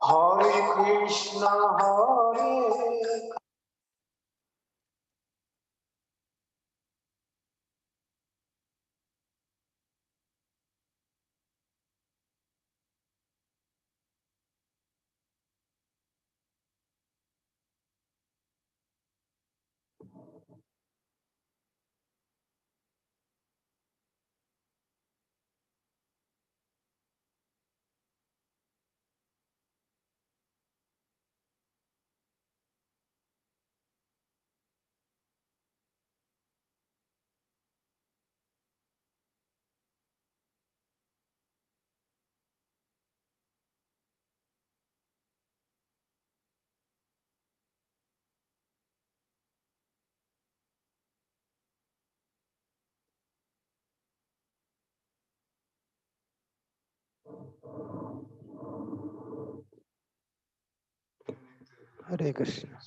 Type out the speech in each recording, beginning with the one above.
Hare Krishna, Hare Hare Krishna.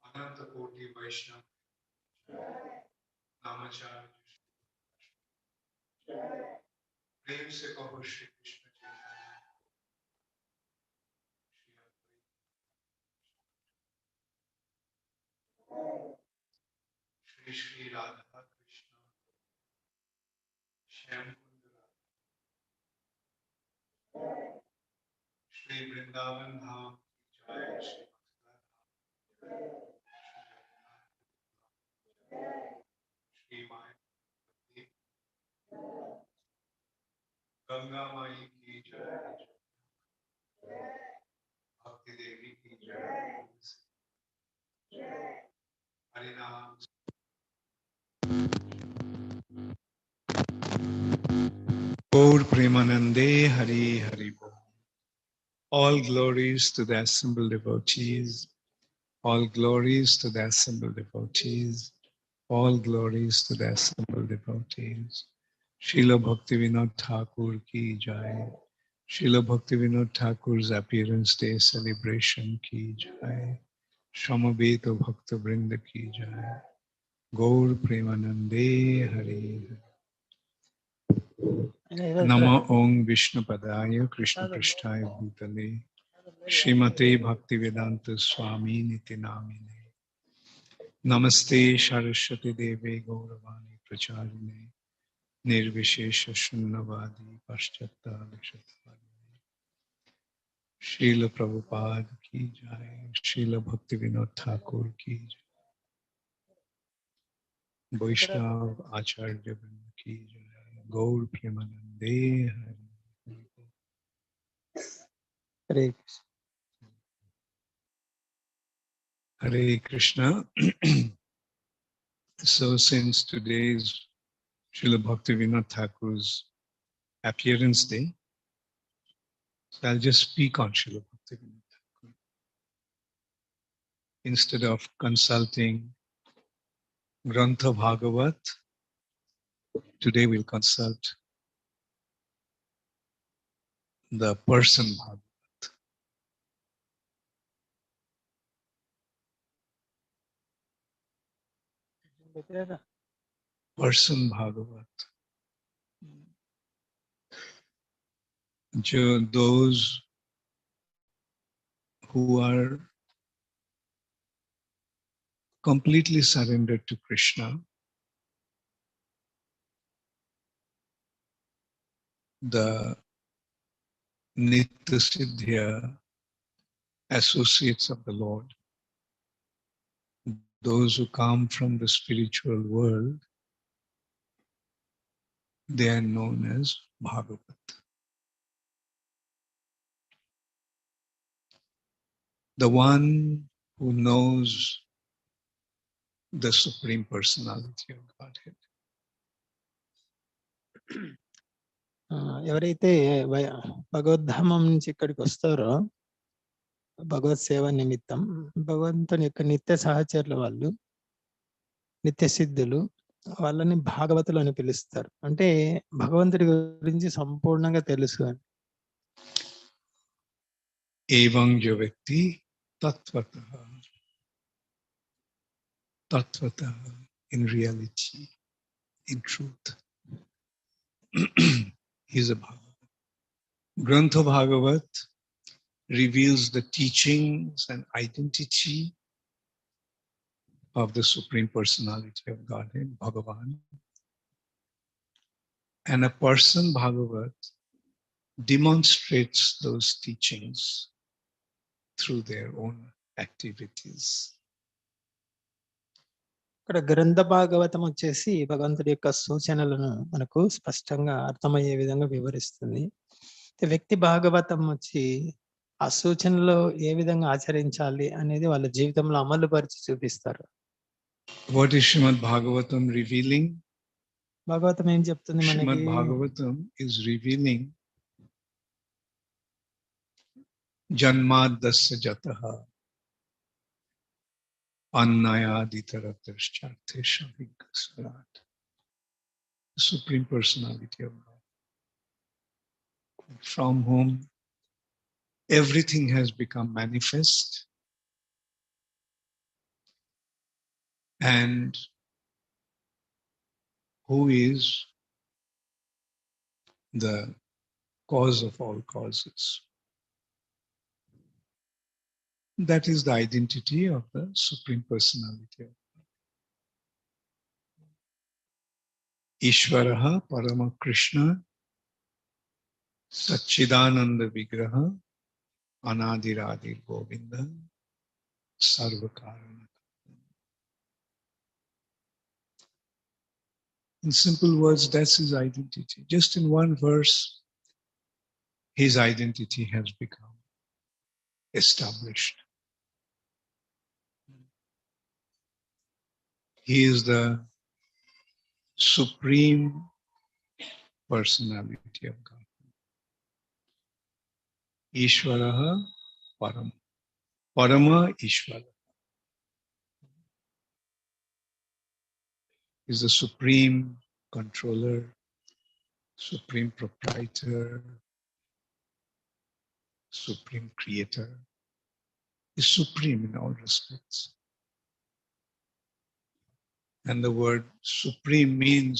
अनंत कोटि वैष्णव नामचार्य प्रेम से कहो श्री कृष्ण श्री श्री राधा कृष्ण श्याम श्री वृंदावन धाम जय श्री श्री माई गंगा माई की जय भक्ति देवी की जय हरिनाम Gaur Premanande Hari Hari Bol. All glories to the assembled devotees. All glories to the assembled devotees. All glories to the assembled devotees. Srila Bhaktivinoda Thakur ki jai. Srila Bhaktivinoda Thakur's appearance day celebration ki jai. Shamaveta Bhakta Vrinda ki jai. Gaur Premanande Hari. Nama Om Vishnu Padaya Krishna Prishtaya Bhutale Srimate Bhaktivedanta Swami Niti Namine Namaste Saraswati Deve Gauravani Pracharine Nirvishesha Shunnavadi Paschata Vishattvani Srila Prabhupada ki jai, Srila Bhaktivinoda Thakur ki jai, Vaishnav Acharya Vrinda ki jai, Gaur Premanande Hari. Hare Krishna. Hare Krishna. So since today is Srila Bhaktivinoda Thakur's appearance day, so I'll just speak on Srila Bhaktivinoda Thakur. Instead of consulting Grantha Bhagavat, today we'll consult the person Bhagavat. Person Bhagavat. Those who are completely surrendered to Krishna, the Nitya Siddhya associates of the Lord, those who come from the spiritual world, they are known as Bhagavat. The one who knows the Supreme Personality of Godhead. ఎవరైతే భగవద్ధామం నుంచి ఇక్కడికి వస్తారో భగవత్ సేవ నిమిత్తం భగవంతుని యొక్క నిత్య సహచరుల వాళ్ళు నిత్య సిద్ధులు వాళ్ళని భాగవతులు అని పిలుస్తారు. అంటే భగవంతుడి గురించి సంపూర్ణంగా తెలుసు అని. एवं जो व्यक्ति तत्वतः in reality, in truth, he is a Bhagavat. Grantha Bhagavat reveals the teachings and identity of the Supreme Personality of Godhead, Bhagavan. And a person, Bhagavat, demonstrates those teachings through their own activities. ఇక్కడ గ్రంథ భాగవతం వచ్చేసి భగవంతుడి యొక్క సూచనలను మనకు స్పష్టంగా అర్థమయ్యే విధంగా వివరిస్తుంది. వ్యక్తి భాగవతం వచ్చి ఆ సూచనలు ఏ విధంగా ఆచరించాలి అనేది వాళ్ళ జీవితంలో అమలు పరిచి చూపిస్తారు. What is Srimad Bhagavatam revealing? Bhagavatam ఏం చెప్తుంది మనకి? Srimad Bhagavatam is revealing Janmadasya Jataha Annayaditaratashthartesha Vigasarat. The Supreme Personality of God, from whom everything has become manifest, and who is the cause of all causes. That is the identity of the Supreme Personality of God. Ishvaraha Parama Krishna Satchidananda Vigraha Anadiradi Govinda Sarvakarana. In simple words, that's his identity. Just in one verse, his identity has become established. He is the Supreme Personality of God. Ishvaraha Parama. Parama Ishvara is the Supreme Controller, Supreme Proprietor, Supreme Creator. Is supreme in all respects. And the word supreme means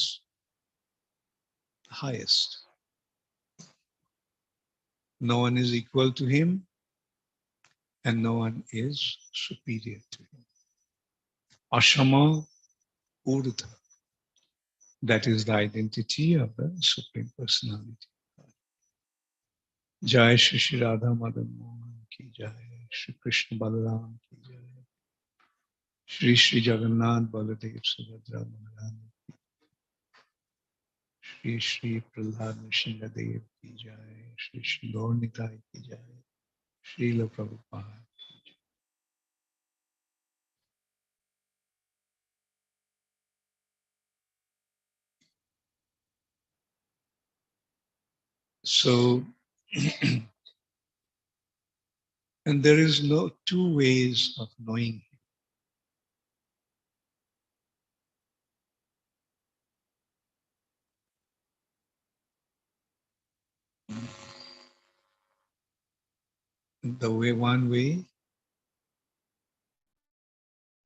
highest. No one is equal to him, and no one is superior to him. Ashama Urdha. That is the identity of the Supreme Personality. Jai Shri Shri Radha Madan Mohan ki Jai, Shri Krishna Balaram ki Jai, Shri Shri Jagannath Baladev Subhadra Maharani ki, Shri Shri Prahlad Nrsimhadev ki Jai, Shri Shri Gaur Nitai ki Jai, Srila Prabhupada ki Jai. So, and there is no two ways of knowing him. The way, one way,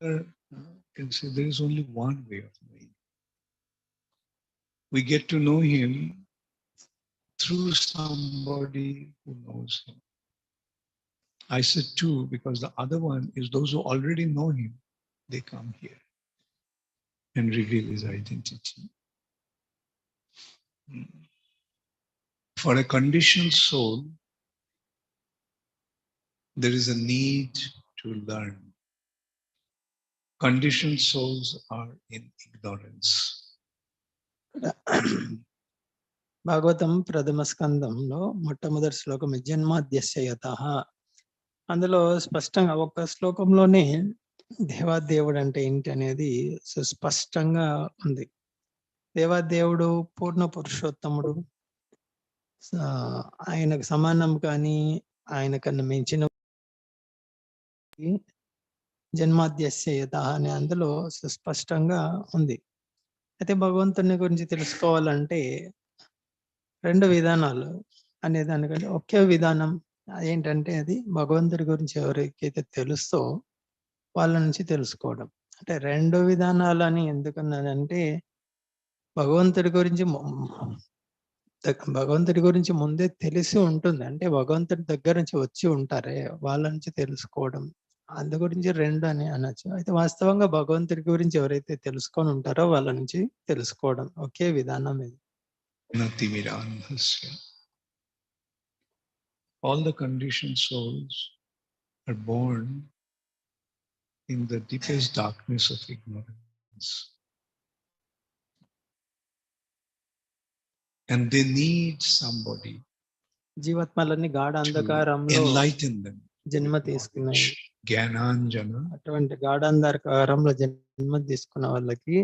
can say there is only one way of knowing. We get to know him through somebody who knows him. I said two because the other one is those who already know him, they come here and reveal his identity. For a conditioned soul, there is a need to learn. Conditioned souls are in ignorance. Bhagavatam ప్రథమ స్కందంలో మొట్టమొదటి శ్లోకం జన్మాద్యస్య యతః. అందులో స్పష్టంగా ఒక్క శ్లోకంలోనే దేవాదేవుడు అంటే ఏంటి అనేది సుస్పష్టంగా ఉంది. దేవాదేవుడు పూర్ణ పురుషోత్తముడు, ఆయనకు సమానం కానీ ఆయన కన్నా మించిన జన్మాద్యస్య యతః అనే అందులో సుస్పష్టంగా ఉంది. అయితే భగవంతుని గురించి తెలుసుకోవాలంటే 2 విధానాలు అనే దానికంటే ఒకే విధానం ఏంటంటే అది భగవంతుడి గురించి ఎవరికైతే తెలుసో వాళ్ళ నుంచి తెలుసుకోవడం. అంటే 2 విధానాలని ఎందుకన్నానంటే భగవంతుడి గురించి భగవంతుడి గురించి ముందే తెలిసి ఉంటుంది. అంటే భగవంతుడి దగ్గర నుంచి వచ్చి ఉంటారే వాళ్ళ నుంచి తెలుసుకోవడం. అందు గురించి 2 అని అనొచ్చు. అయితే వాస్తవంగా భగవంతుడి గురించి ఎవరైతే తెలుసుకొని ఉంటారో వాళ్ళ నుంచి తెలుసుకోవడం. ఒకే విధానం ఇది. Nativiranhasya. All the conditioned souls are born in the deepest darkness of ignorance. And they need somebody జీవాత్మలన్నీ గాఢ to అంధకారంలో enlighten them. జన్మ తీసుకున్నాయి. Jnananjana. అటువంటి గాఢాంధకారంలో జన్మ తీసుకున్న వాళ్ళకి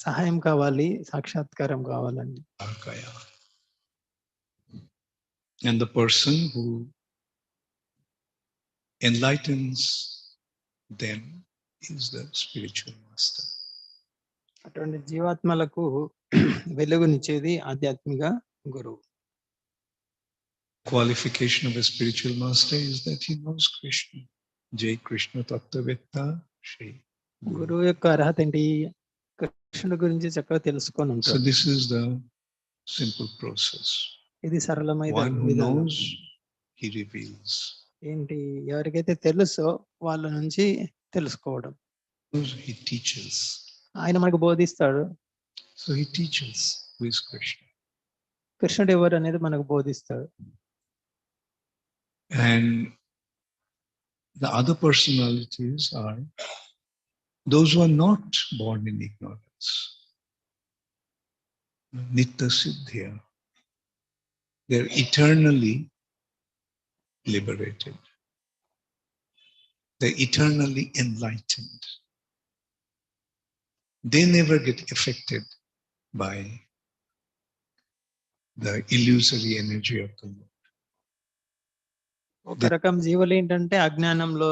సహాయం కావాలి, సాక్షాత్కారం కావాలండి. Arkaya. And the person who enlightens them is the spiritual master. అటువంటి జీవాత్మలకు వెలుగునిచ్చేది ఆధ్యాత్మిక గురువు. Qualification of a spiritual master is that he knows Krishna. Jai Krishna Tattvavitta Shri. గురువు యొక్క అర్హత ఏంటి? కృష్ణుడి గురించి చక్కగా తెలుసుకొని So ఉంటాడు. this is the simple process. ఇది సరళమైన One who విధానం. knows, he reveals. ఏంటి? ఎవరికైతే తెలుసో వాళ్ళ నుంచి తెలుసుకోవడం. He teaches. ఆయన మనకు బోధిస్తాడు. So he teaches who is Krishna. కృష్ణుడు ఎవరు అనేది మనకు బోధిస్తాడు. And the other personalities are those who are not born in ignorance. Nitta Siddhya. They're eternally liberated. They're eternally enlightened. They never get affected by the illusory energy of the world. ఒక రకం జీవులు ఏంటంటే అజ్ఞానంలో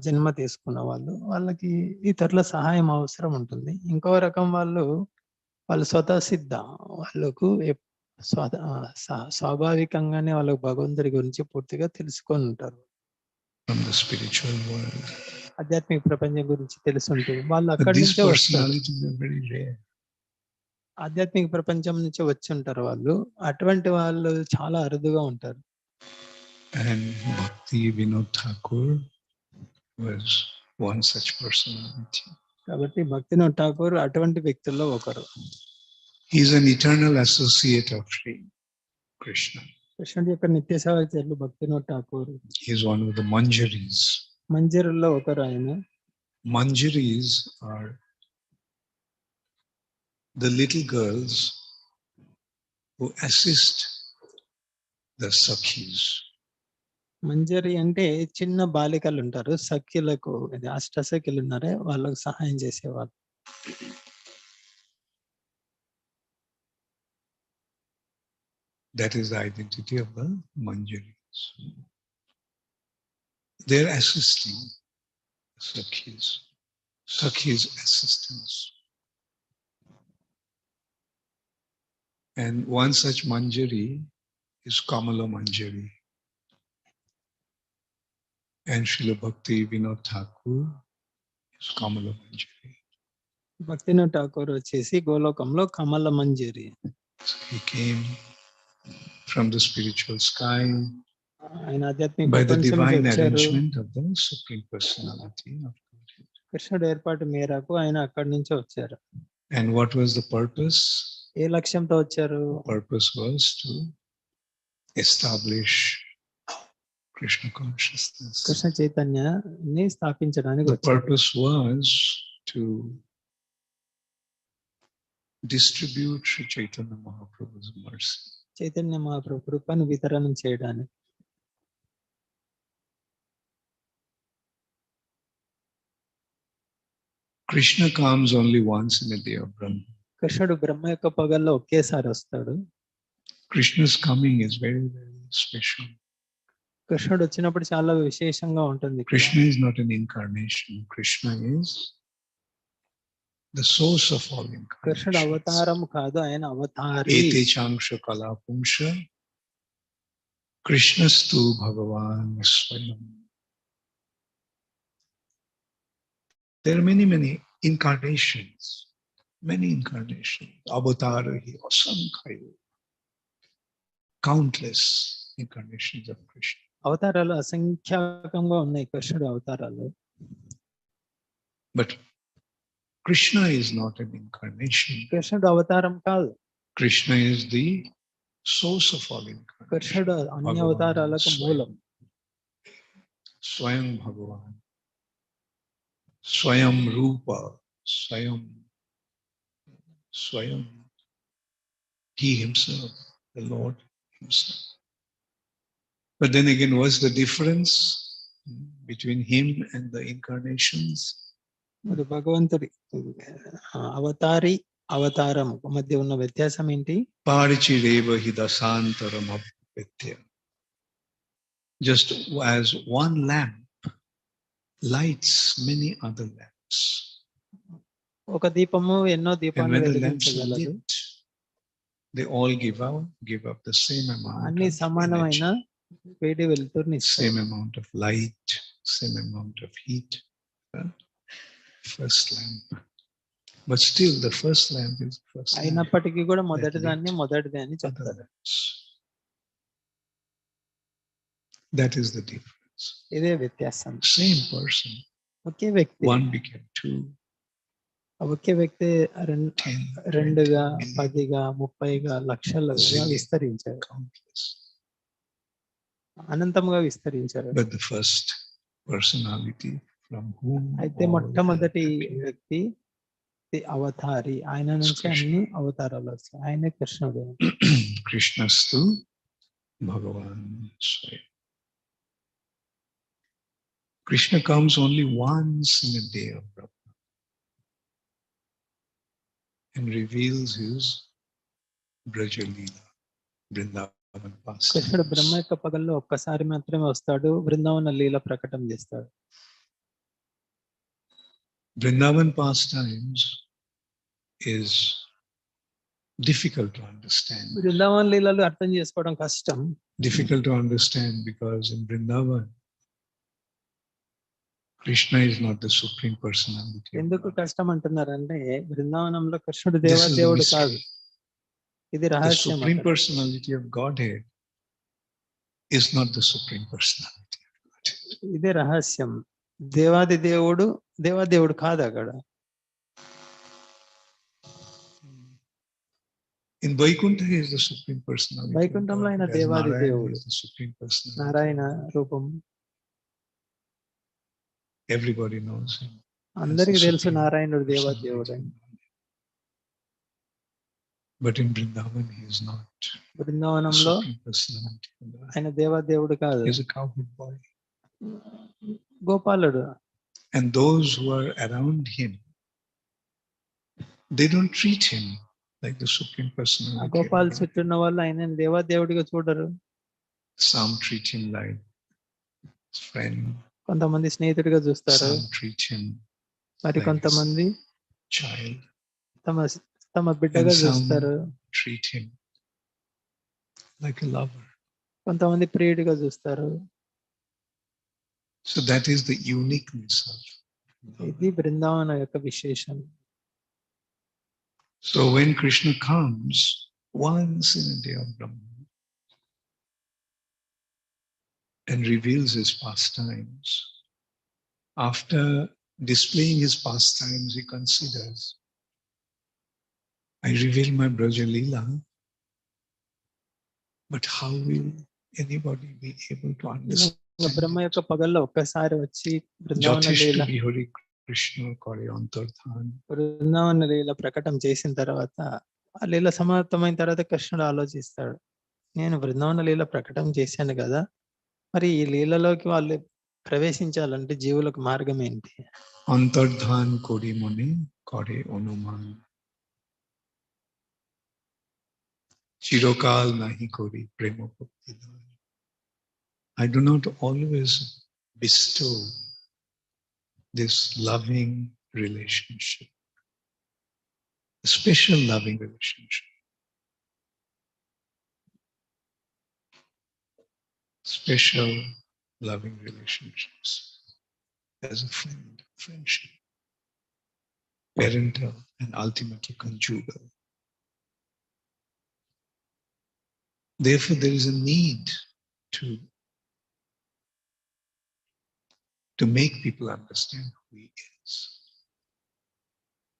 జన్మ తీసుకున్న వాళ్ళకి ఇతరుల సహాయం అవసరం ఉంటుంది. ఇంకో రకం వాళ్ళు స్వతः సిద్ధ, వాళ్ళకు స్వాభావికంగానే వాళ్ళకు భగవంతుడి గురించి పూర్తిగా తెలుసుకొని ఉంటారు. From the spiritual world. ఆధ్యాత్మిక ప్రపంచం గురించి తెలుసుంటుంది. వాళ్ళు అక్కడి నుంచే వస్తారు. ఆధ్యాత్మిక ప్రపంచం నుంచి వచ్చి ఉంటారు వాళ్ళు. అటువంటి వాళ్ళు చాలా అరుదుగా ఉంటారు. And Bhakti Vinod Thakur was one such personality. కాబట్టి భక్తివినోద్ ఠాకూర్ అటువంటి వ్యక్తుల్లో ఒకరు. He is an eternal associate of Sri Krishna. కృష్ణుడి యొక్క నిత్య సహచరులు భక్తివినోద్ Thakur. He is one of the Manjaris. మంజరుల్లో ఒకరు ఆయన. Manjaris are the little girls who assist the Sakhis. మంజరి అంటే చిన్న బాలికలు ఉంటారు, సఖ్యులకు, అష్టసఖ్యులు ఉన్నారే వాళ్ళకు సహాయం చేసేవాళ్ళు. That is the identity of the Manjaris. They are assisting Sakhis. Sakhis assistance. And one such Manjari is Kamala Manjari. And Srila Bhakti Vinod Thakur is Kamala Manjari. భక్తివినోద్ Thakur వచ్చేసి గోలోకంలో కమల మంజరి. So he came from the spiritual sky ఆయన ఆధ్యాత్మిక by the ప్రపంచం నుంచి divine వచ్చారు. arrangement of the Supreme Personality of Godhead. కృష్ణుడు ఏర్పాటు మేరకు ఆయన అక్కడి నుంచి వచ్చారు. And what was the purpose? ఏ లక్ష్యంతో వచ్చారు? The purpose was to establish Krishna consciousness. Krishna చైతన్యాన్ని స్థాపించడానికి The వచ్చారు. purpose was to distribute Sri Chaitanya Mahaprabhu's mercy. Chaitanya Mahaprabhu కృపను వితరణం చేయడానికి. Krishna comes only once in a day of Brahma. కృష్ణుడు బ్రహ్మ యొక్క పగల్లో ఒకేసారి వస్తాడు. Krishna's coming is very, very special. కృష్ణుడు వచ్చినప్పుడు చాలా విశేషంగా ఉంటుంది. Krishna is not an incarnation. Krishna is the source of all కృష్ణుడు incarnations. అవతారము కాదు, ఆయన అవతారి. Ete changsha kalapumsha Krishnastu Bhagavan Swayam. There are many incarnations. Many incarnations. Avatara hi asankhayo. Countless incarnations of Krishna. అవతారాలు అసంఖ్యాకంగా ఉన్నాయి కృష్ణుడు అవతారాలు. But Krishna is not an incarnation. కృష్ణుడు అవతారం కాదు. Krishna is the source of all incarnations. కృష్ణుడు అన్ని అవతారాలకు మూలం. Swayam Bhagavan. Swayam Rupa. Swayam. He himself, the Lord himself. But then again, what's the difference between him and the incarnations? మరి భగవంతుడి అవతారి అవతారం మధ్య ఉన్న వ్యత్యాసం ఏంటి? Parichireva hidasantaram apvetya. Just as one lamp lights many other lamps. ఒక దీపము ఎన్నో And దీపాలను when the lamps are వెలిగించగలదు. lit, they all give up the same amount అన్ని of సమానమైన energy, వేడి వెలుతురుని ఇస్తాయి. same amount of light, same amount of heat. First lamp. But still the first lamp is the first lamp. అయినప్పటికీ కూడా మొదటి that దాన్ని lit మొదటిది అని other చెప్తారు. lamps. That is the difference. ఇదే వ్యత్యాసం. Same person. ఒకే వ్యక్తి. One became two. ఒకే వ్యక్తి 10, 2గా 20 million, 10గా 30గా లక్షలుగా zillion, విస్తరించారు. countless. అనంతంగా విస్తరించారు. But the first personality from whom అయితే all మొట్టమొదటి appear వ్యక్తి అవతారి, ఆయన నుంచి అన్ని అవతారాలు వస్తాయి. ఆయన కృష్ణుడు. Krishnastu Bhagavan Swayam. Krishna comes only once in a day of Brahma and reveals his Braja Leela, Vrindavan కృష్ణుడు బ్రహ్మ pastimes. యొక్క పగల్లో ఒక్కసారి మాత్రమే వస్తాడు, బృందావన లీల ప్రకటన చేస్తాడు. Vrindavan pastimes is difficult to understand. Brindavana లీలలు అర్థం చేసుకోవడం కష్టం. Difficult to understand because in Vrindavan, Krishna is not the supreme personality. ఎందుకు కష్టం అంటున్నారంటే బృందావనంలో కృష్ణుడు This is the దేవదేవుడు mystery. కాదు. ఇది The రహస్యం. supreme personality of Godhead is not the supreme personality of Godhead. ఇదే రహస్యం. దేవాది దేవుడు దేవాదేవుడు కాదు అక్కడ. In Vaikuntha, he is the supreme personality. వైకుంఠంలో ఆయన As దేవాది Narayana, he దేవుడు. is the supreme personality. Narayana రూపం Everybody knows him. అందరికి As the తెలుసు, supreme నారాయణుడు personality దేవాదేవుడు. of Godhead. But in Vrindavan, he is not the బృందావనంలో supreme personality of Godhead. ఆయన దేవాదేవుడు కాదు, He is a cowherd boy. Gopaludu. And those who are around him, they don't treat him like the supreme ఆ personality. of Gopal God. చుట్టూ ఉన్న వాళ్ళు ఆయన దేవాదేవుడిగా చూడరు. Some treat him like his friend. కొంతమంది స్నేహితుడిగా చూస్తారు, Some treat him మరి like కొంతమంది his child. తమ బిడ్డగా And some చూస్తారు, treat him like a lover. కొంతమంది ప్రియుడిగా చూస్తారు. So that is the uniqueness of ఇది బృందావన యొక్క విశేషం. So when Krishna comes once in a day of Brahma and reveals his pastimes, after displaying his pastimes, he considers, I reveal my Braja Leela, but how will anybody be able to understand? బ్రహ్మ యొక్క పగల్లో ఒక్కసారి వచ్చి బృందావన లీల Jateshta Bihari Krishna Kare Antardhan. Brindavana లీల ప్రకటన చేసిన తర్వాత, ఆ లీల సమాప్తమైన తర్వాత కృష్ణుడు ఆలోచిస్తాడు, నేను బృందావన లీల ప్రకటన చేశాను కదా, మరి ఈ లీలలోకి వాళ్ళు ప్రవేశించాలంటే జీవులకు మార్గం ఏంటి? Antardhan Kori Mone Kare Onuman. Chirokal Nahi Kori Prema Bhakti. I do not always bestow this loving relationship a special loving relationship. Special loving relationships as a friend, friendship, parental, and ultimately conjugal. Therefore, there is a need to make people understand who he is.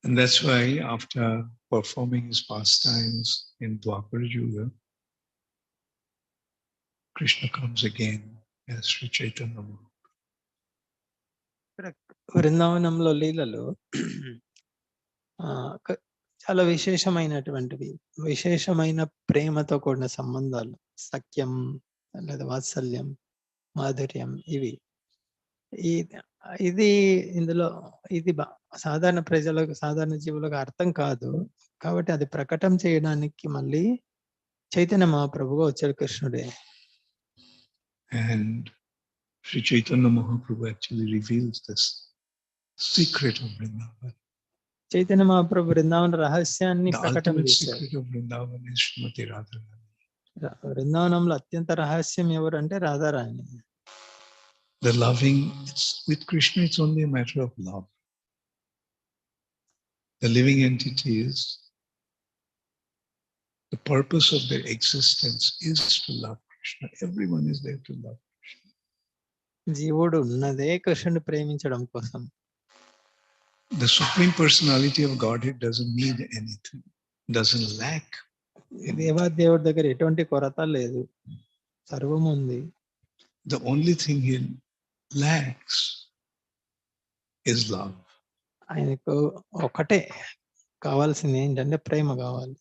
And that's why after performing his pastimes in Dwapara Yuga, Krishna comes again as Sri Chaitanya Mahaprabhu. బృందావనంలో లీలలు చాలా విశేషమైనటువంటివి, విశేషమైన ప్రేమతో కూడిన సంబంధాలు, సఖ్యం లేదా వాత్సల్యం, మాధుర్యం, ఇవి ఇది ఇందులో ఇది సాధారణ ప్రజలకు, సాధారణ జీవులకు అర్థం కాదు. కాబట్టి అది ప్రకటన చేయడానికి మళ్ళీ చైతన్య మహాప్రభుగా వచ్చాడు కృష్ణుడే. And Sri Chaitanya Mahaprabhu actually reveals this secret of Vrindavan. Chaitanya Mahaprabhu Brindavana రహస్యాన్ని ప్రకటన ultimate చేశాడు. secret of Vrindavan is Srimati Radharani. బృందావనంలో అత్యంత రహస్యం ఎవరంటే Radharani. The loving, with Krishna, it's only a matter of love. The living entities, the purpose of their existence is to love Krishna. Everyone is there to love Krishna. జీవుడు ఉన్నదే కృష్ణుని ప్రేమించడం కోసం. The Supreme Personality of Godhead doesn't need anything, doesn't lack. దేవాదేవుడి దగ్గర ఎటువంటి కొరత లేదు, సర్వం ఉంది. The only thing he lacks is love. ఆయనకు ఒకటే కావాల్సింది ఏంటంటే ప్రేమ కావాలి.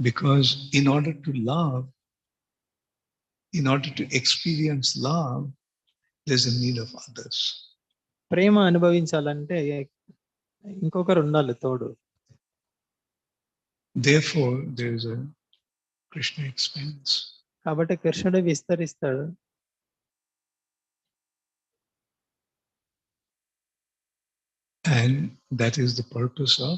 Because in order to love, in order to experience love, there's a need of others. ప్రేమ అనుభవించాలంటే ఇంకొకరు ఉండాలి తోడు. Therefore, there is a Krishna expands. కాబట్టి కృష్ణుడు విస్తరిస్తాడు. And that is the purpose of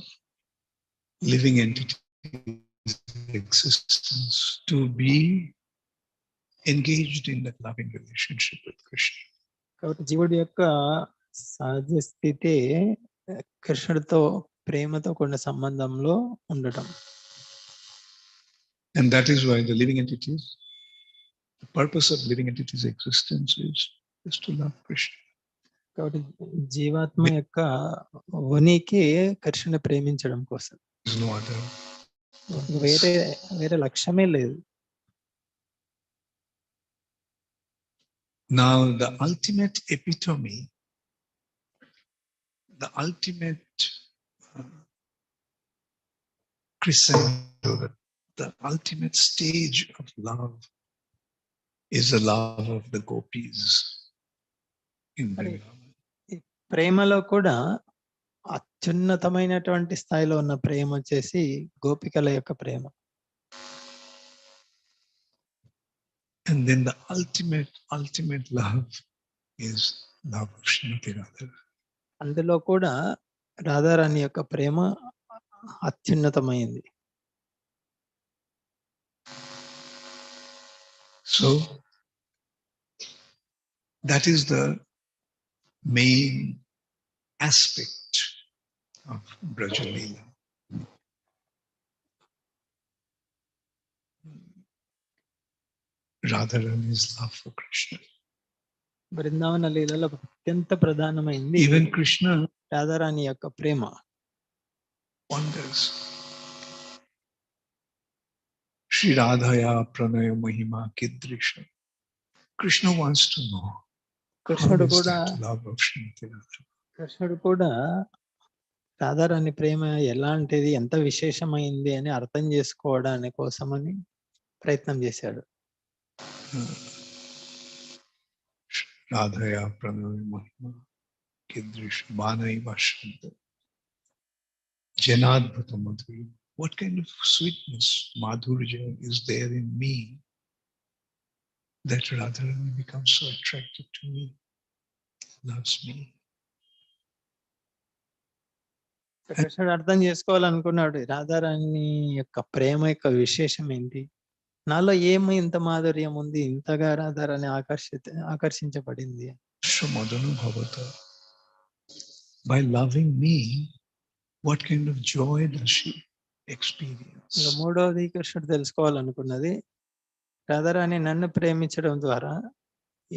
living entities' existence, to be engaged in that loving relationship with Krishna. కాబట్టి జీవుడి యొక్క సహజ స్థితి కృష్ణుడితో ప్రేమతో కూడిన సంబంధంలో ఉండటం. And that is why the living entities, the purpose of living entities' existence is to love Krishna. కాబట్టి జీవాత్మ యొక్క ఉనికి కృష్ణుని ప్రేమించడం కోసం. There's no other. వేరే లక్ష్యమే లేదు. Now, the ultimate epitome, the ultimate crescendo, the ultimate stage of love is the love of the gopis in Vrindavan. ప్రేమలో కూడా అత్యున్నతమైనటువంటి స్థాయిలో ఉన్న ప్రేమ వచ్చేసి గోపికల యొక్క ప్రేమ. And then the ultimate love is love of Srimati Radha. అందులో కూడా రాధారాణి యొక్క ప్రేమ అత్యున్నతమైంది. So that is the main aspect of Braja Leela. Radharani's love for Krishna. Brindavana లీలలో అత్యంత ప్రధానమైంది Even Krishna రాధారాణి యొక్క ప్రేమ. wonders. Shri Radhaya Pranaya Mahima Kidrisha. Krishna wants to know కృష్ణుడు how is కూడా that love of Srimati Radha. కృష్ణుడు కూడా రాధారాణి ప్రేమ ఎలాంటిది, ఎంత విశేషమైంది అని అర్థం చేసుకోవడానికి కోసమని ప్రయత్నం చేశాడు. Radhaya Pranaya Mahima Kidrisha Banai Vashanta Janadbhata Madhurya. What kind of sweetness, madhurya is there in me that Radharani becomes so attracted to me, loves me. కృష్ణుడు అర్థం చేసుకోవాలనుకున్నాడు రాధారాణి యొక్క ప్రేమ యొక్క విశేషం ఏంటి, నాలో ఏమి ఇంత మాధుర్యం ఉంది, ఇంతగా Radharani ఆకర్షించబడింది. Shramadanu Bhavata. By loving me, what kind of joy does she experience? ఇంకా మూడవది కృష్ణుడు తెలుసుకోవాలనుకున్నది, రాధారాణి నన్ను ప్రేమించడం ద్వారా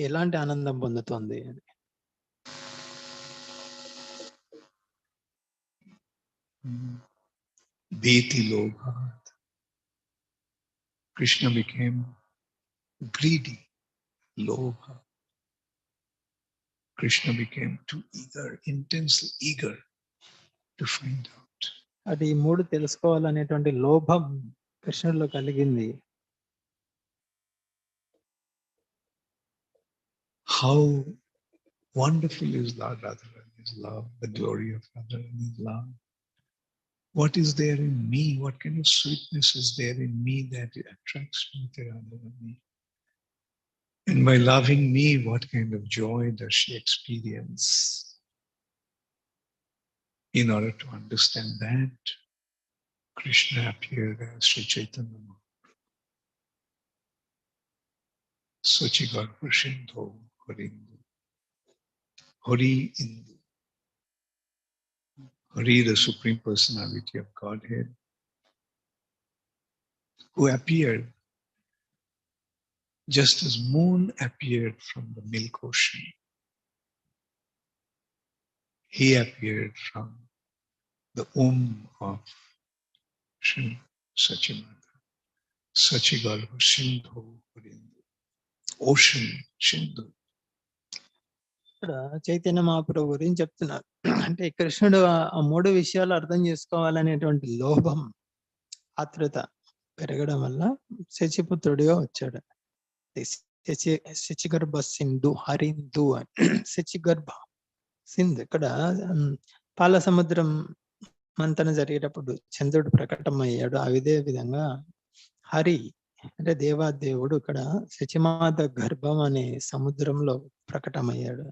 ఎలాంటి ఆనందం పొందుతుంది అని. Beti Lobhat. Krishna became greedy. Lobha. Krishna became too eager, intensely eager to find out. అది ఈ మూడు తెలుసుకోవాలనేటువంటి లోభం కృష్ణుడిలో కలిగింది. How wonderful is Radharani's love, the glory of Radharani's love. What is there in me? What kind of sweetness is there in me that attracts me to Radharani? And by loving me, what kind of joy does she experience? In order to understand that, Krishna appeared as Sri Chaitanya Mahaprabhu. Sochigarva Sindho Harindu. Hari Indu. Hari, the Supreme Personality of Godhead, who appeared just as moon appeared from the milk ocean. He appeared from the womb of Sri Sachimata. Sachigarva Sindho Harindu. Ocean Sindhu. ఇక్కడ చైతన్య మహాప్రభు గురించి చెప్తున్నారు. అంటే కృష్ణుడు ఆ మూడు విషయాలు అర్థం చేసుకోవాలనేటువంటి లోభం, ఆతృత పెరగడం వల్ల శచిపుత్రుడిగా వచ్చాడు. శచిగర్భ సింధు హరిందు అని. శచిగర్భ సింధు ఇక్కడ పాల సముద్రం మంతన జరిగేటప్పుడు చంద్రుడు ప్రకటమయ్యాడు. అదే విధంగా హరి అంటే దేవాదేవుడు ఇక్కడ శచిమాత గర్భం అనే సముద్రంలో ప్రకటమయ్యాడు.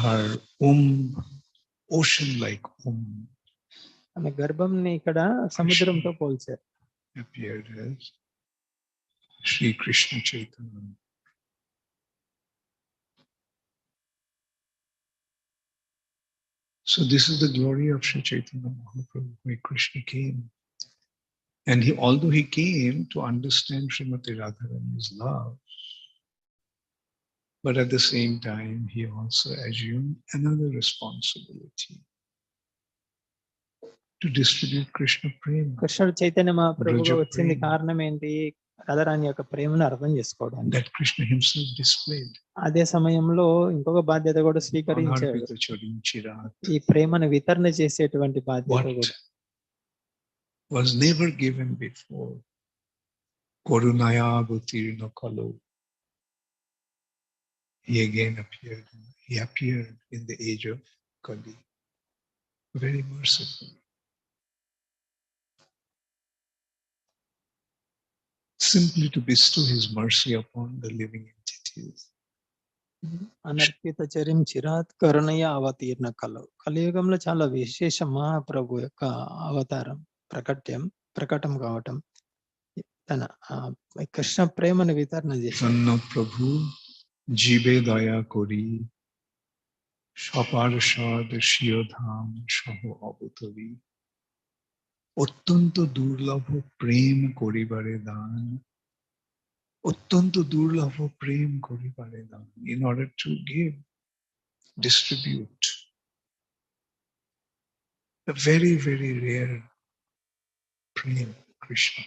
Her womb, ocean like womb, ఆమె గర్భంని ఇక్కడ సముద్రంతో పోల్చారు. appeared as Sri Krishna Chaitanya. So this is the glory of Sri Chaitanya Mahaprabhu, where Krishna came. And although he came to understand Srimati Radharani's love, but at the same time, he also assumed another responsibility to distribute Krishna Prema. కృష్ణుడు చైతన్య మహాప్రభుగా వచ్చింది కారణం ఏంటి? రాధారాణి యొక్క ప్రేమను అర్థం చేసుకోవడానికి. That Krishna himself displayed. అదే సమయంలో ఇంకొక బాధ్యత కూడా స్వీకరించాడు. ఈ ప్రేమను వితరణ చేసేటువంటి బాధ్యత కూడా was never given before. Korunaya Bhutirna Kalo. He again appeared. He appeared in the age of Kali. Very merciful. Simply to bestow his mercy upon the living entities. అనర్పిత చరిం చిరాత్ కరుణయ అవతీర్ణ కలవు. కలియుగంలో చాలా విశేష మహాప్రభు యొక్క అవతారం ప్రకటం కావటం, తన కృష్ణ ప్రేమను వితరణ చేశాడు. ప్రభు జీవే దయా করি সপার্ষদ শিয়ধাম সহ অবতরী অত্যন্ত দুর্লভ প্রেম করিবারে দান, অত্যন্ত দুর্লভ প্রেম করিবারে দান. In order to give, distribute a very, very rare prem, Krishna.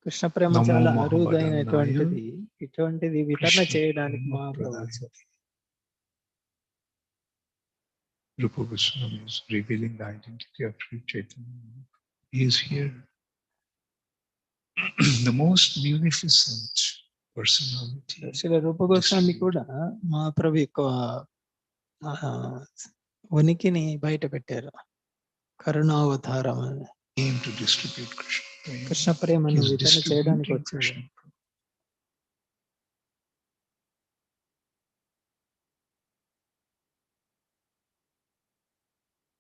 Krishna ప్రేమ చాలా అరుదైనటువంటిది. ఇటువంటిది వితరణ చేయడానికి మహాప్రభు. Rupa Goswami is revealing the identity of Sri Chaitanya. He is here. The most munificent personality. Shri రూప గోస్వామి కూడా మహాప్రభు యొక్క ఉనికిని బయట పెట్టారు. కరుణావతారం అని. Came to distribute Krishna. Krishna ప్రేమను వితరణ చేయడానికి వచ్చాడు.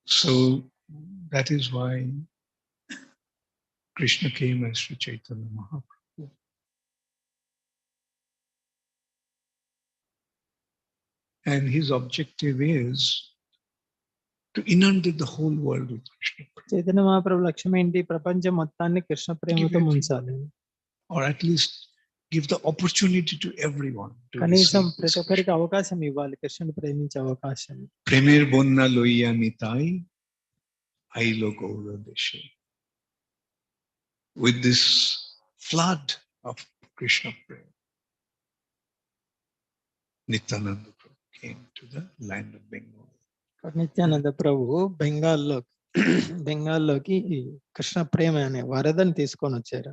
So that is why Krishna came as Sri Chaitanya Mahaprabhu. And his objective is to inundate the whole world with Krishna prema. Chaitanya Mahaprabhu లక్ష్యం ఏంటి? ప్రపంచం మొత్తాన్ని కృష్ణ ప్రేమతో ముంచాలి. Or at least give the opportunity to everyone to కనీసం receive ప్రతి this ఒక్కరికి Krishna. అవకాశం ఇవ్వాలి, కృష్ణుని ప్రేమించే అవకాశం. Premer bonna loiya nitai ailo gaura deshe. With this flood of Krishna prema, Nityananda Prabhu came to the land of Bengal. Nityananda ప్రభు బెంగాల్లోకి కృష్ణ ప్రేమ అనే వరదని తీసుకొని వచ్చారు.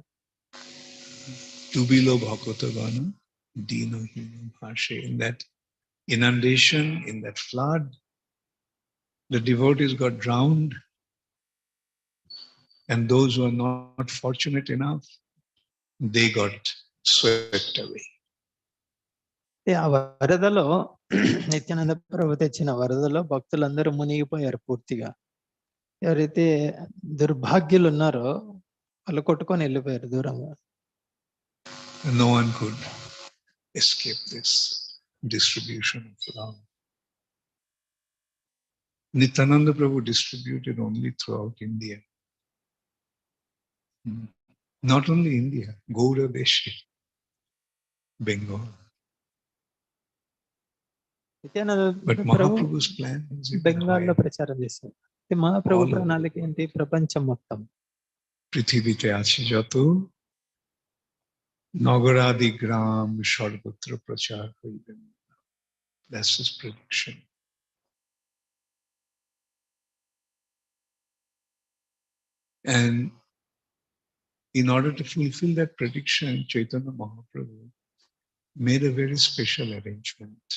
Tubilo bhakotavana dino hino bhashe. In that inundation, in that flood, the devotees got drowned, and those who are not fortunate enough, they got swept away. ఆ వరదలో నిత్యానంద ప్రభు తెచ్చిన వరదలో భక్తులందరూ మునిగిపోయారు పూర్తిగా. ఎవరైతే దుర్భాగ్యులు ఉన్నారో వాళ్ళు కొట్టుకొని వెళ్ళిపోయారు దూరంగా. No one could escape this distribution of love. Nityananda Prabhu distributed only throughout India. Not only India, Gaura Deshi, Bengal. But Mahaprabhu's plan is even బెంగాల్లో higher. ప్రచారం చేశారు. మహాప్రభు All over ప్రణాళిక the ఏంటి? ప్రపంచం మొత్తం. পৃথিবীতে আছে যত নগরাদি গ্রাম সর্বত্র প্রচার হইবে. That's his prediction. And in order to fulfill that prediction, Chaitanya Mahaprabhu made a very special arrangement.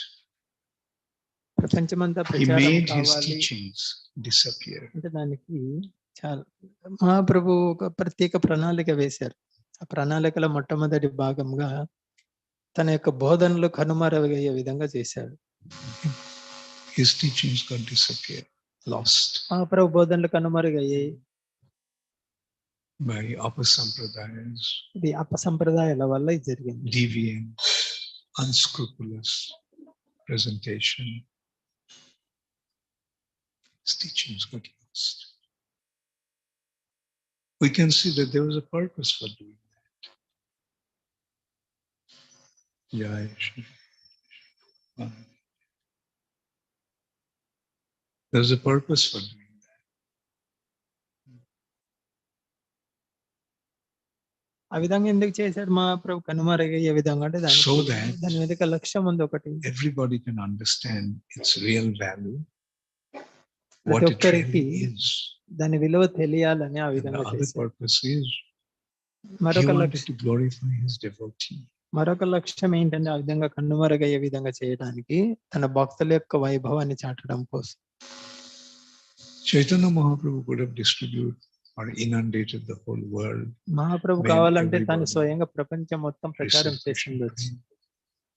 ప్రపంచమంతా He ప్రచారం made his కావాలి teachings disappear. అంటే దానికి చాలా మహాప్రభు ఒక ప్రత్యేక ప్రణాళిక వేశారు. ఆ ప్రణాళికలో మొట్టమొదటి భాగంగా తన యొక్క బోధనలు కనుమరుగయ్యే విధంగా చేశాడు. His teachings got disappeared, lost. మహాప్రభు బోధనలు కనుమరుగయ్యాయి. By apasampradayas, ఇది అపసంప్రదాయాల వల్ల ఇది జరిగింది. deviant, unscrupulous presentation. His teachings got lost. We can see that there was a purpose for doing that. Jai Shri. There's a purpose for doing that. ఆ విధంగా ఎందుకు చేశాడు మహాప్రభు కనుమరుగయ్యే విధంగా అంటే So that దాని వెనుక లక్ష్యం ఉంది ఒకటి. everybody can understand its real value, what ప్రతి it ఒక్కరికి really is. దాని విలువ తెలియాలని ఆ And the విధంగా other చేశాడు. purpose is he మరొక wanted లక్ష్యం to glorify his devotee. మరొక లక్ష్యం ఏంటంటే ఆ విధంగా కన్నుమరుగయ్యే విధంగా చేయడానికి తన భక్తుల యొక్క వైభవాన్ని చాటడం కోసం. Chaitanya Mahaprabhu could have distributed or inundated the whole world. Mahaprabhu When కావాలంటే తను everybody స్వయంగా ప్రపంచం మొత్తం ప్రచారం received చేసి Krishna ఉండొచ్చు. prema.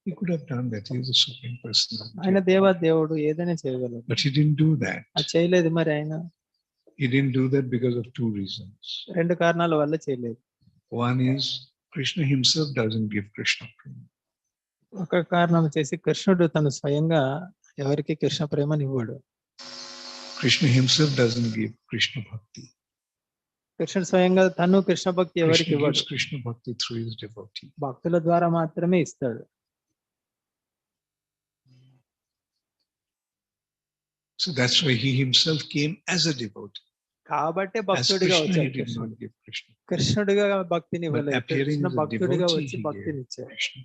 He could have done that. He is the Supreme Personality. ఆయన దేవుడు ఏదైనా చేయగలడు. But he didn't do that. అది చేయలేదు. మరి ఆయన He didn't do that because of two reasons. రెండు కారణాల వల్ల చేయలేదు. One is Krishna himself doesn't give Krishna prema. ఒక కారణం వచ్చేసి కృష్ణుడు తను స్వయంగా ఎవరికి కృష్ణ ప్రేమని ఇవ్వడు. Krishna himself doesn't give Krishna bhakti. కృష్ణుడు స్వయంగా తను కృష్ణ భక్తి ఎవరికి Krishna ఇవ్వడు. gives Krishna bhakti through his devotee. భక్తుల ద్వారా మాత్రమే ఇస్తాడు. So that's why he himself came as a devotee. కాబట్టి As భక్తుడిగా Krishna, he వచ్చాడు. did not give Krishna. కృష్ణుడిగా భక్తిని But ఇవ్వలేదు. appearing కృష్ణ as a భక్తుడిగా devotee, వచ్చి he భక్తిని gave ఇచ్చాడు. Krishna.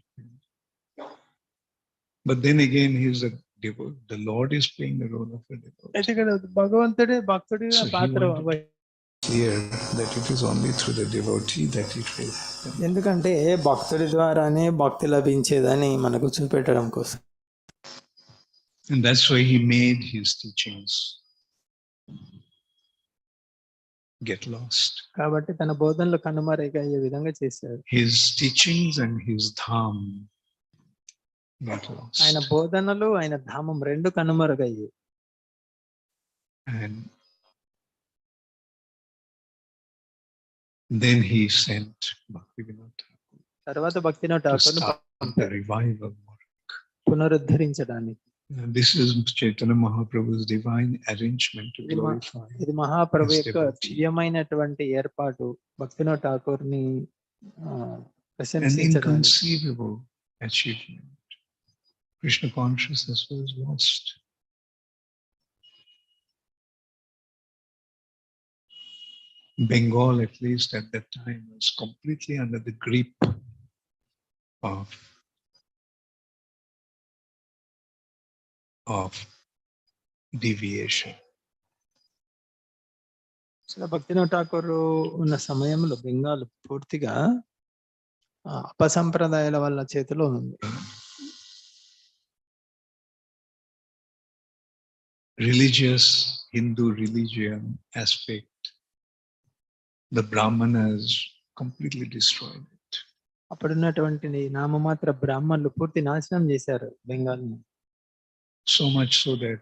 But then again, he is a devotee. The Lord is playing the role of a devotee. అయితే ఇక్కడ భగవంతుడే భక్తుడిగా So he పాత్ర wanted clear that it is only through the devotee that it will happen. ఎందుకంటే భక్తుడి ద్వారానే భక్తి లభించేదని మనకు చూపెట్టడం కోసం. And that's why he made his teachings get lost. కాబట్టి తన బోధనలు కనుమరుగయ్యే విధంగా చేశాడు. His teachings and his dham got lost. ఆయన బోధనలు ఆయన ధామం రెండు కనుమరుగయ్యాయి. And Then he sent Bhaktivinoda Thakur తర్వాత Bhaktinath to Thakur start the revival work. పునరుద్ధరించడానికి. And this is Chaitanya Mahaprabhu's divine arrangement to glorify ఇది మహాప్రభు his యొక్క devotee. దివ్యమైనటువంటి ఏర్పాటు భక్తినాథ్ ఠాకూర్ ని An ప్రశంసించడానికి. inconceivable achievement. Krishna consciousness was lost. Bengal, at least at that time, was completely under the grip of deviation. Bhaktinath Thakur ఉన్న సమయంలో బెంగాల్ పూర్తిగా అపసంప్రదాయాల వల్ల చేతిలో ఉంది. Religious Hindu religion aspect, the Brahmanas completely destroyed it. అప్పుడున్నటువంటి నామమాత్ర బ్రాహ్మణులు పూర్తి నాశనం చేశారు బెంగాల్ని. So much so that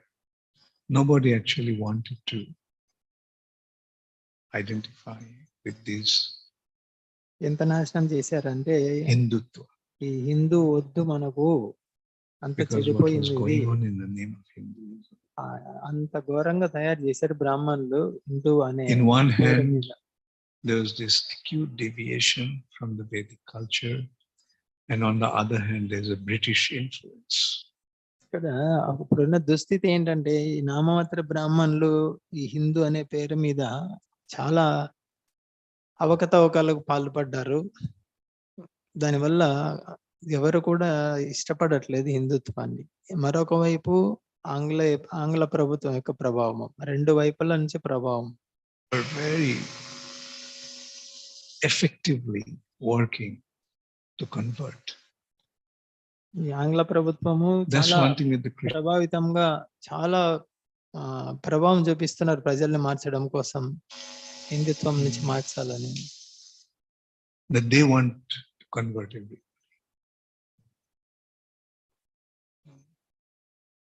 nobody actually wanted to identify with this ఎంత నాశనం చేశారంటే Hindutva. ఈ హిందూ వద్దు మనకు, అంత Because what was చెడిపోయింది ఇది, going on in the name of Hinduism. అంత ఘోరంగా తయారు చేశారు బ్రాహ్మణులు హిందూ అనే. In one hand, there was this acute deviation from the Vedic culture, and on the other hand, there's a British influence. ఇక్కడ అప్పుడున్న దుస్థితి ఏంటంటే ఈ నామమాత్ర బ్రాహ్మణులు ఈ హిందూ అనే పేరు మీద చాలా అవకతవకలకు పాల్పడ్డారు. దానివల్ల ఎవరు కూడా ఇష్టపడట్లేదు హిందుత్వాన్ని. మరొక వైపు ఆంగ్ల ప్రభుత్వం యొక్క ప్రభావం, రెండు వైపుల నుంచి ప్రభావం. Very effectively working to convert. ఈ ఆంగ్ల ప్రభుత్వము That's చాలా one thing with the Christian. ప్రభావితంగా చాలా ప్రభావం చూపిస్తున్నారు ప్రజల్ని మార్చడం కోసం, హిందుత్వం నుంచి మార్చాలని. That they want to convert everybody.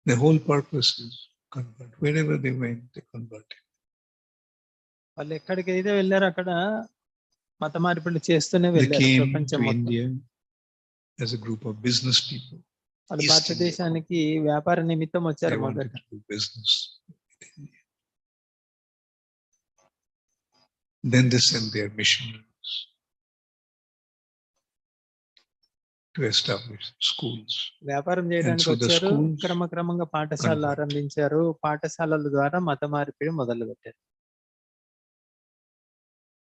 The whole purpose is convert. Wherever they went, they converted. వాళ్ళు ఎక్కడికైతే వెళ్ళారో అక్కడ మత మార్పిడి చేస్తూనే They వెళ్ళారు came ప్రపంచం to మొత్తం. India as a group of business people. వాళ్ళు East భారతదేశానికి వ్యాపార నిమిత్తం They వచ్చారు wanted మొదట. to do business with India. Then they sent their missionaries to establish schools. వ్యాపారం చేయడానికి through the వచ్చారు, schools, క్రమక్రమంగా పాఠశాలలు convert. ఆరంభించారు, పాఠశాలల ద్వారా మత మార్పిడి మొదలు పెట్టారు.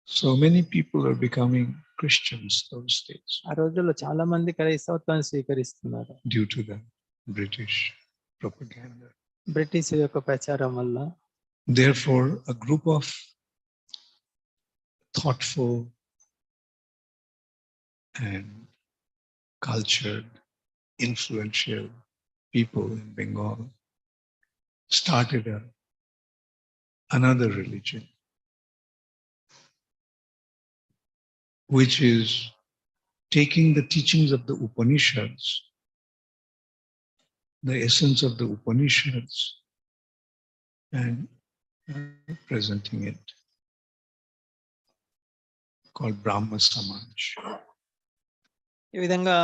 So many people are becoming Christians those days ఆ రోజుల్లో చాలా మంది క్రైస్తవత్వాన్ని స్వీకరిస్తున్నారు due to the British propaganda. British యొక్క ప్రచారం వల్ల. Therefore, a group of thoughtful and cultured, influential people in Bengal started another religion, which is taking the teachings of the Upanishads, the essence of the Upanishads, and presenting it, called Brahma Samaj. ఈ విధంగా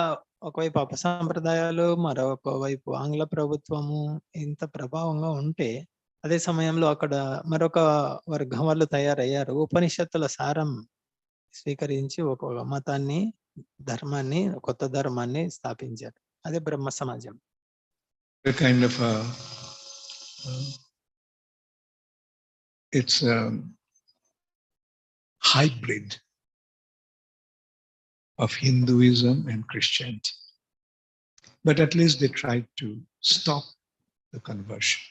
ఒకవైపు అపసంప్రదాయాలు, మరొక వైపు ఆంగ్ల ప్రభుత్వము ఇంత ప్రభావంగా ఉంటే, అదే సమయంలో అక్కడ మరొక వర్గం వాళ్ళు తయారయ్యారు. ఉపనిషత్తుల సారం స్వీకరించి ఒక మతాన్ని, ధర్మాన్ని, కొత్త ధర్మాన్ని స్థాపించారు. అదే బ్రహ్మ సమాజం. A kind of it's a hybrid of Hinduism and Christianity. But at least they tried to stop the conversion.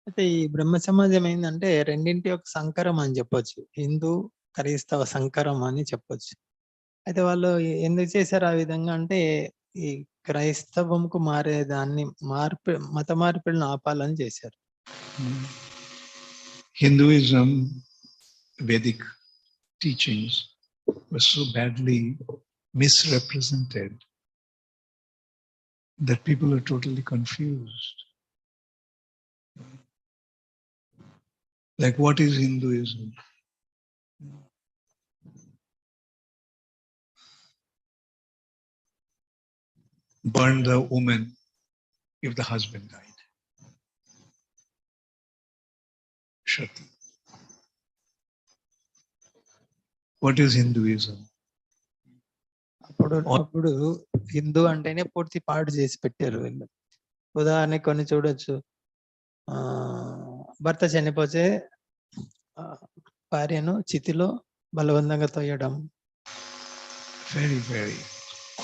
అయితే ఈ బ్రహ్మ సమాజం ఏంటంటే రెండింటి యొక్క సంకరం అని చెప్పొచ్చు, హిందూ క్రైస్తవ సంకరం అని చెప్పొచ్చు. అయితే వాళ్ళు ఎందుకు చేశారు ఆ విధంగా అంటే, ఈ క్రైస్తవంకు మారేదాన్ని మత మార్పిడిని ఆపాలని చేశారు. Hinduism, Vedic teachings were so badly misrepresented that people are totally confused. Like, what is Hinduism? burn the woman if the husband died. Shati. What is Hinduism? అప్పుడు హిందూ అంటేనే పూర్తి పాడు చేసి పెట్టారు వీళ్ళు. ఉదాహరణకి కొన్ని చూడొచ్చు, భర్త చనిపోతే భార్యను చితిలో బలవంతంగా తోయడం. Very, very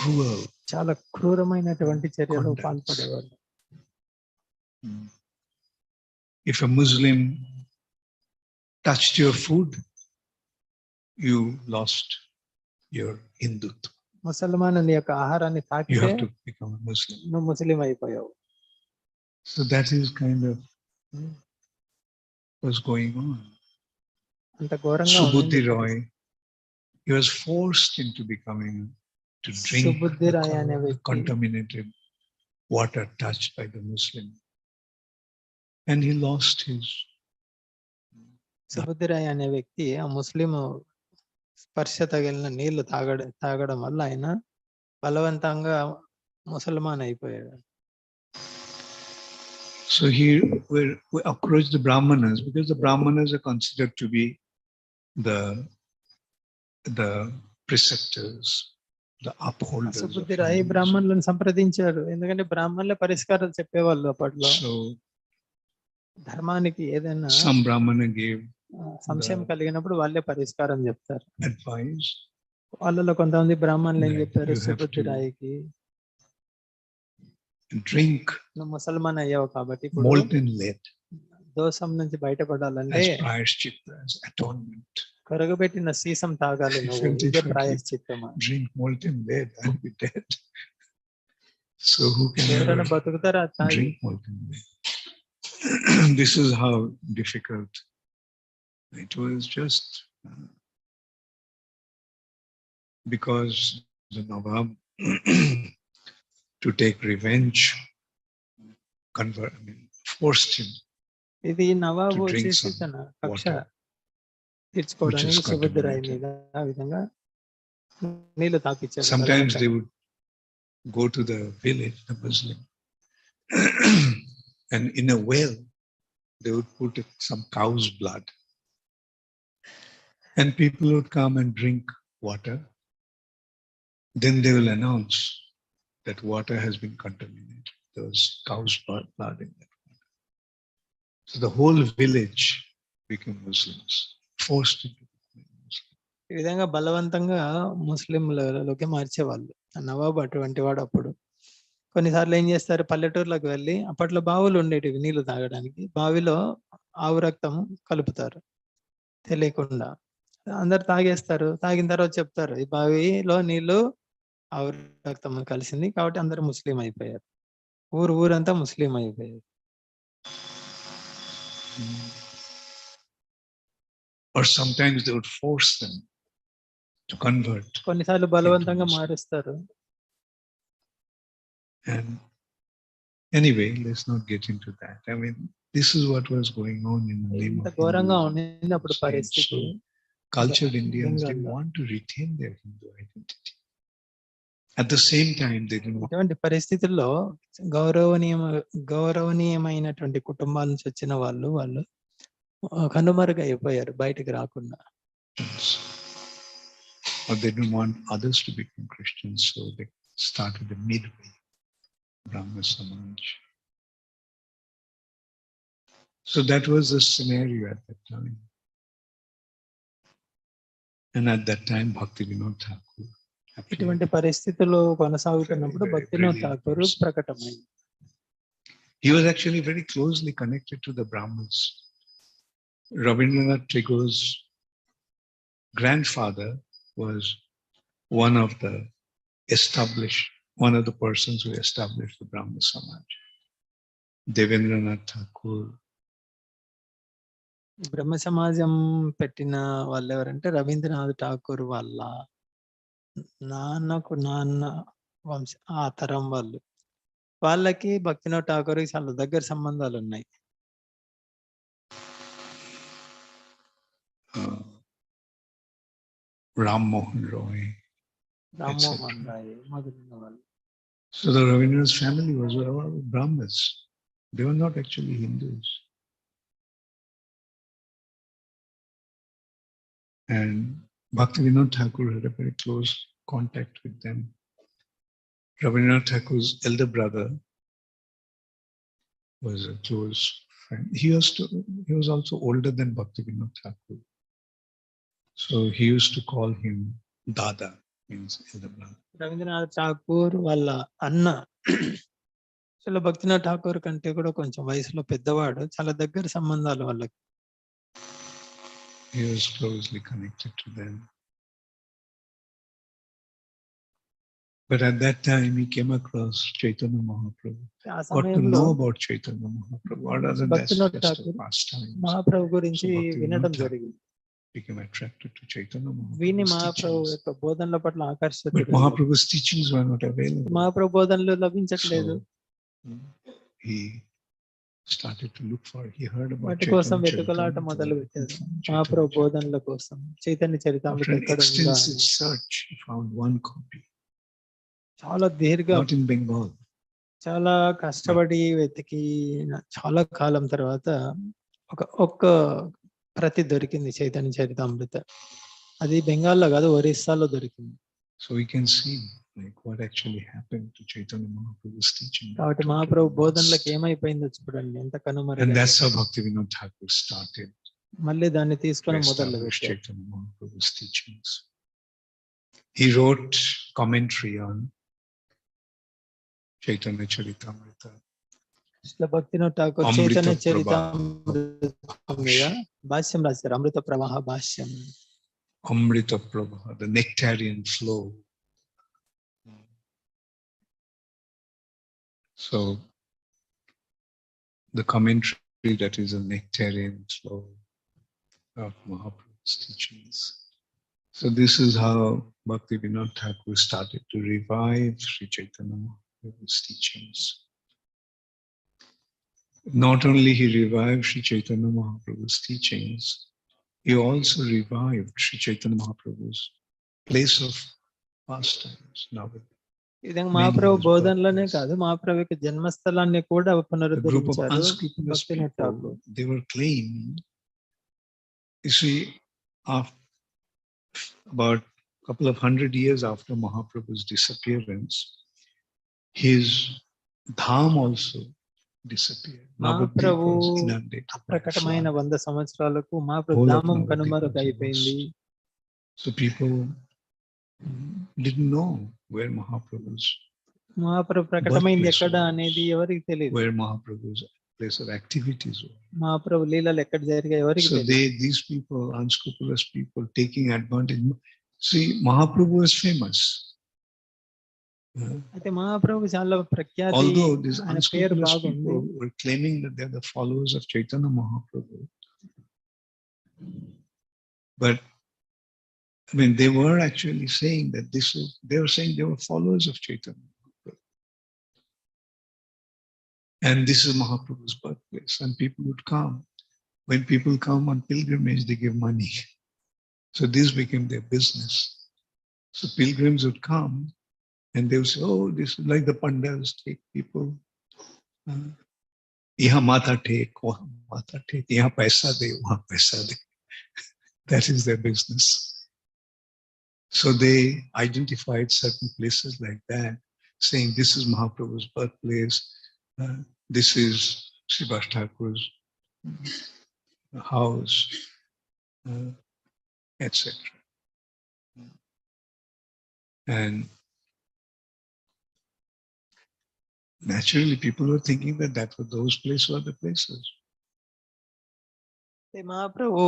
cruel. చాలా క్రూరమైనటువంటి చర్యలు పాల్పడేవాళ్ళు. If a Muslim touched your food, you lost your Hindutva. ముసల్మానుని యొక్క ఆహారాన్ని You తాకితే have to become a Muslim. నువ్వు ముస్లిం అయిపోయావు. So that is kind of what's going on. అంత ఘోరంగా Subudhi Roy, he was forced into becoming to drink Subudhi Roy అనే the వ్యక్తి contaminated water touched by the Muslim, and he lost his. Subuddhi Roy అనే వ్యక్తి ఆ ముస్లిం స్పర్శ తగిలిన నీళ్లు తాగడం వల్ల ఆయన బలవంతంగా ముసల్మాన్ అయిపోయాడు. So here we approach the Brahmanas, because the Brahmanas are considered to be the preceptors, the upholders. Subuddhi Roy బ్రాహ్మణులను సంప్రదించారు, ఎందుకంటే బ్రాహ్మణులే పరిష్కారాలు చెప్పేవాళ్ళు అప్పట్లో. So ధర్మానికి ఏదైనా some Brahmana gave సంశయం కలిగినప్పుడు వాళ్ళే పరిష్కారం చెప్తారు. advice. వాళ్ళలో కొంతమంది బ్రాహ్మణులు ఏం చెప్పారు సుబుద్ధి రాయికి, drink నువ్వు ముసల్మాన్ అయ్యావు కాబట్టి ఇప్పుడు molten lead దోషం నుంచి బయటపడాలంటే as prayashchitta, as atonement. కరగబెట్టిన సీసం తాగాలి నువ్వు, ఇదే ప్రాయశ్చిత్తమా. Drink molten lead and be dead. So who can ఎవరైనా బతుకుతారా తాగి? drink molten lead? This is how difficult it was, just because the Nawab to take revenge forced him. ఇది నవాబు వచ్చేసి తన కక్ష తీర్చుకోవడానికి సుబుద్ధి రాయ్ మీద ఆ విధంగా నీళ్లు తాకిచ్చారు. Sometimes they would go to the village, the Muslim, and in a well they would put some cow's blood, and people would come and drink water. Then they will announce that water has been contaminated. There was cow's blood in that water. So the whole village became Muslims, forced into becoming Muslims. ఈ విధంగా బలవంతంగా ముస్లింలలోకి మార్చేవాళ్ళు. నవాబు అటువంటి వాడు. అప్పుడు కొన్నిసార్లు ఏం చేస్తారు, పల్లెటూర్లకు వెళ్ళి, అప్పట్లో బావులు ఉండేటివి నీళ్లు తాగడానికి, బావిలో ఆవు రక్తం కలుపుతారు తెలియకుండా. అందరు తాగేస్తారు. తాగిన తర్వాత చెప్తారు, ఈ బావిలో నీళ్లు ఆవు రక్తం కలిసింది కాబట్టి అందరూ ముస్లిం అయిపోయారు. ఊరంతా ముస్లిం అయిపోయారు. Or sometimes they would force them to convert. కొన్నిసార్లు బలవంతంగా మారుస్తారు. And anyway, let's not get into that. I mean, this is what was going on in the name of ఘోరంగా ఉంది అప్పుడు పరిస్థితి. Cultured Indians didn't want to retain their Hindu identity. At the same time, they didn't want. ఇటువంటి పరిస్థితుల్లో గౌరవనీయమైనటువంటి కుటుంబాల నుంచి వచ్చిన వాళ్ళు కనుమరుగైపోయారు బయటికి రాకుండా. Or they didn't want others to become Christians, so they started a midway, Brahma Samaj. So that was the scenario at that time. And at that time, Bhaktivinoda Thakur. ఇటువంటి పరిస్థితులు కొనసాగుతున్నప్పుడు భక్తివినోద్ Thakur ప్రకటమైంది. He was actually very closely connected to the Brahmins. Rabindranath Tagore's grandfather was one of the persons who established the Brahma Samaj. Devendranath Thakur. బ్రహ్మ సమాజం పెట్టిన వాళ్ళు ఎవరంటే రవీంద్రనాథ్ ఠాకూర్ వాళ్ళ నాన్న వంశ ఆ తరం వాళ్ళు. వాళ్ళకి భక్తివినోద్ ఠాకూర్కి చాలా దగ్గర సంబంధాలు ఉన్నాయి. రామ్మోహన్ రాయ్ మొదలైన వాళ్ళు. So the Ravindran's family was all Brahmins. They were not actually Hindus. And Bhaktivinoda Thakur had a very close contact with them. Rabindranath Thakur's elder brother was a close friend. He was also older than Bhaktivinoda Thakur. So he used to call him Dada, means elder brother. Rabindranath Thakur వాళ్ళ అన్న అసలు భక్తినాథ్ ఠాకూర్ కంటే కూడా కొంచెం వయసులో పెద్దవాడు, చాలా దగ్గర సంబంధాలు వాళ్ళకి. He was closely connected to them. But at that time he came across Chaitanya Mahaprabhu. ఆ Got to సమయంలో know about Chaitanya Mahaprabhu. Other than that's Bhaktinath just a Thakur pastime. మహాప్రభు గురించి So Bhaktivinoda వినడం Thakur జరిగింది. became attracted to Chaitanya విని Mahaprabhu's మహాప్రభు teachings. యొక్క బోధనల పట్ల But ఆకర్షితుడు. Mahaprabhu's teachings were not available. మహాప్రభు బోధనలు లభించట్లేదు. So he started to look for. He heard about వాటి కోసం Chaitanya వెతుకులాట Charitamrita. మొదలు పెట్టారు. మహాప్రభు బోధనల కోసం చైతన్య చరితామృత After an ఎక్కడ ఉందా? extensive search, he found one copy. చాలా దీర్ఘ, Not in Bengal. చాలా కష్టపడి వెతికి చాలా కాలం తర్వాత ఒక్క ప్రతి దొరికింది చైతన్య చరితామృత. అది బెంగాల్లో కాదు, ఒరిస్సాలో దొరికింది. So we can see like what actually happened to Chaitanya Mahaprabhu's teaching. కాబట్టి మహాప్రభు బోధనలకు ఏమైపోయిందో చూడండి, ఎంత And కనుమరుగైందో. that's how Bhaktivinoda Thakur started మళ్ళీ దాన్ని to తీసుకొని మొదలు establish పెట్టారు. Chaitanya Mahaprabhu's teachings. He wrote commentary on Chaitanya Charitamrita. Srila Bhaktinath Thakur అమృత చైతన్య ప్రభావ. చరితామృతం మీద భాష్యం రాశారు, అమృత ప్రవాహ భాష్యం. Amrita Prabha, the nectarian flow. So the commentary that is a nectarian flow of Mahaprabhu's teachings. So this is how Bhaktivinoda Thakur started to revive Sri Chaitanya Mahaprabhu's teachings. Not only he revived Sri Chaitanya Mahaprabhu's teachings, he also revived Sri Chaitanya Mahaprabhu's place of pastimes. ఈ విధంగా మహాప్రభు బోధనలోనే కాదు, మహాప్రభు యొక్క జన్మస్థలాన్ని కూడా The group of పునరుద్ధరించారు unscrupulous Bhaktinath people, Thakur. they were claiming, you see, about a couple of 100 years after Mahaprabhu's disappearance, his dham also disappeared. Navadvip Mahaprabhu was inundated by అప్రకటమైన flood. 100 సంవత్సరాలకు మహాప్రభు Whole of ధామం Navadvip కనుమరుగైపోయింది. So people didn't know where Mahaprabhu's Mahaprabhu ప్రకటమైంది birthplace ఎక్కడ was, అనేది ఎవరికి తెలియదు. where Mahaprabhu's place of activities were. మహాప్రభు లీలలు ఎక్కడ జరిగాయి ఎవరికి So తెలియదు. these people, unscrupulous people, taking advantage. See, Mahaprabhu was famous. అయితే మహాప్రభు చాలా ప్రఖ్యాతి, Although these ఆయన పేరు unscrupulous బాగుంది. people were claiming that they are the followers of Chaitanya Mahaprabhu, but I mean, they were actually saying that they were saying they were followers of Chaitanya Mahaprabhu. And this is Mahaprabhu's birthplace, and people would come. When people come on pilgrimage, they give money. So this became their business. So pilgrims would come and they would say, oh, this is like the Pandas take people. Yahan matha take, wahan matha take, yahan paisa de, wahan paisa de. That is their business. So they identified certain places like that, saying this is Mahaprabhu's birthplace, this is Srivas Thakur's house, etc. And naturally, people were thinking that those places were the places. మహాప్రభు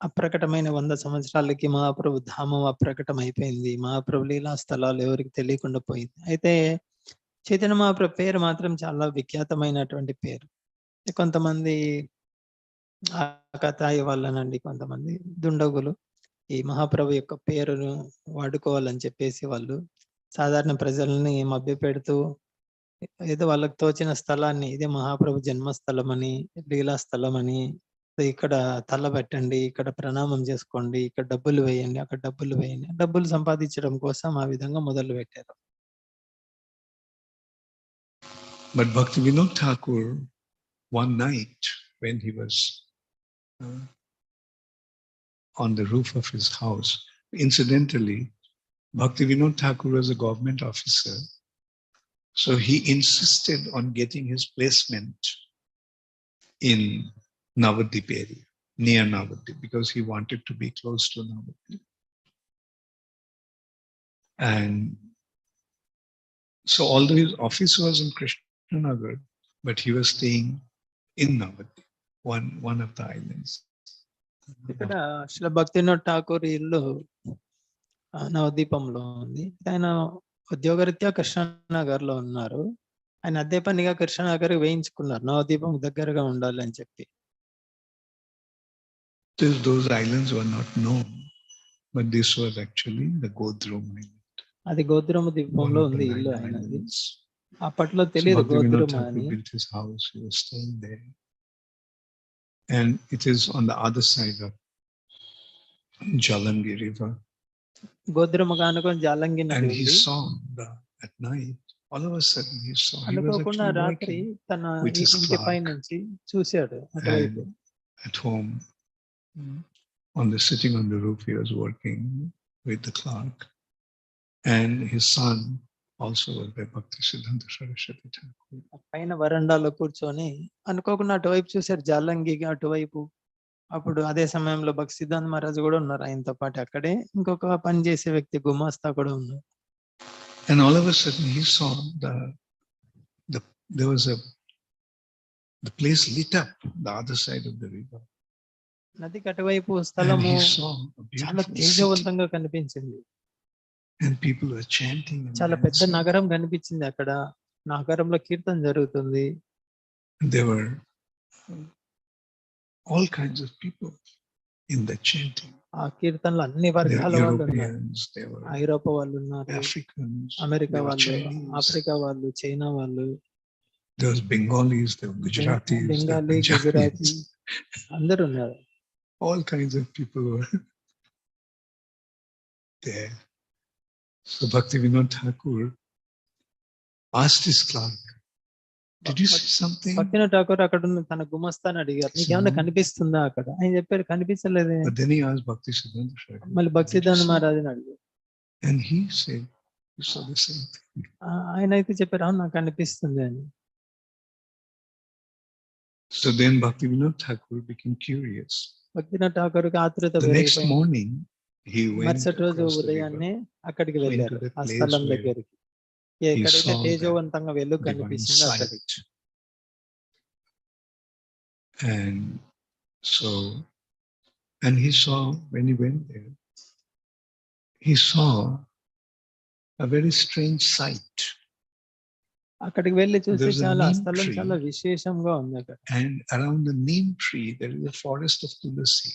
అప్రకటమైన 100 సంవత్సరాలకి మహాప్రభు ధామం అప్రకటం అయిపోయింది. మహాప్రభు లీలా స్థలాలు ఎవరికి తెలియకుండా పోయింది. అయితే చైతన్య మహాప్రభు పేరు మాత్రం చాలా విఖ్యాతమైనటువంటి పేరు. కొంతమంది ఆకతాయి వాళ్ళనండి, కొంతమంది దుండగులు ఈ మహాప్రభు యొక్క పేరును వాడుకోవాలని చెప్పేసి వాళ్ళు సాధారణ ప్రజల్ని మభ్యపెడుతూ ఏదో వాళ్ళకి తోచిన స్థలాన్ని, ఇదే మహాప్రభు జన్మస్థలం అని, లీలా స్థలం అని, ఇక్కడ తల పెట్టండి, ఇక్కడ ప్రణామం చేసుకోండి, ఇక్కడ డబ్బులు వేయండి, అక్కడ డబ్బులు వేయండి, డబ్బులు సంపాదించడం కోసం ఆ విధంగా మొదలు పెట్టారు. But Bhaktivinoda Thakur, one night when he was on the roof of his house, incidentally, Bhaktivinoda Thakur was a government officer, so he insisted on getting his placement in Navadip area, near Navadip, because he wanted to be close to Navadip. And so although his office was in Krishnanagar, but he was staying in Navadip, one of the islands. ఇక్కడ శ్రీ భక్తినాథ్ ఠాకూర్ ఇల్లు నవదీపంలో ఉంది. ఆయన ఉద్యోగరీత్యా కృష్ణానగర్ లో ఉన్నారు. ఆయన అదే పనిగా కృష్ణానగర్ వేయించుకున్నారు, నవదీపం దగ్గరగా ఉండాలి అని చెప్పి. Those islands were not known, but this was actually the Godrum Island. అది గోద్రమ ద్వీపంలో ఉంది ఇల్లు ఆయనది. అప్పట్లో తెలియదు గోద్రమ అని. Built his house, he was staying there, and it is on the other side of Jalangi River. గోద్రమ కానుకొని జాలంగి నది And he ఉంది. saw at night, all of a sudden he saw, he was అనుకోకుండా actually రాత్రి working తన with his ఇంటి పై clerk నుంచి చూశాడు అటువైపు. and at home, sitting on the roof, he was working with the clerk, and his son also was there, Bhakti Siddhanta Saraswati Thakur. పైన వరండాలో కూర్చొని అనుకోకుండా అటువైపు చూశారు, జాలంగి అటువైపు. అప్పుడు అదే సమయంలో భక్తి సిద్ధాంత మహారాజు కూడా ఉన్నారు ఆయనతో పాటు. అక్కడే ఇంకొక పని చేసే వ్యక్తి గుమాస్తా కూడా ఉన్నారు. And all of a sudden he saw there was the place lit up, the other side of the river. నదికి అటువైపు స్థలము చాలా తేజవంతంగా city, కనిపించింది. and people were chanting and చాలా పెద్ద dancing. నగరం కనిపించింది అక్కడ. నగరంలో కీర్తన జరుగుతుంది. There were all kinds of people in the chanting. ఆ కీర్తనలో అన్ని వర్గాల వాళ్ళు ఉన్నారు. There were ఐరోపా వాళ్ళు ఉన్నారు, Africans, అమెరికా there were వాళ్ళు, Chinese, ఆఫ్రికా వాళ్ళు, చైనా వాళ్ళు, there was Bengalis, there were Gujaratis, Bengali, there were Gujarati, Punjabis. అందరూ ఉన్నారు. All kinds of people were there. So Bhaktivinoda Thakur asked his clerk, "Did you see something?" Bhaktinath Thakur అక్కడ ఉన్న తన గుమస్తాని అడిగారు, నీకేమన్నా కనిపిస్తుందా అక్కడ? ఆయన చెప్పారు, కనిపించలేదే. But then he asked Bhakti Siddhanta Saraswati, మళ్ళీ భక్తి సిద్ధాంత మహారాజుని అడిగారు. and he said, "You saw the same thing." ఆయన అయితే చెప్పారు, అవును నాకు కనిపిస్తుంది అని. So then Bhaktivinoda Thakur became curious. Bhaktinath ఠాకూర్కి ఆతృత The next పెరిగిపోయింది. morning he went మరుసటి రోజు across the river, ఉదయాన్నే అక్కడికి went వెళ్ళారు, to the ఆ place స్థలం where దగ్గరికి. ఎక్కడైతే saw that తేజవంతంగా వెలుగు divine కనిపిస్తుందో అక్కడికి. sight. And so, and he saw, when he went there, he saw a very strange sight. అక్కడికి వెళ్ళి చూసి There's a చాలా neem స్థలం tree, చాలా విశేషంగా ఉంది అక్కడ. and around the neem tree there is a forest of tulasi.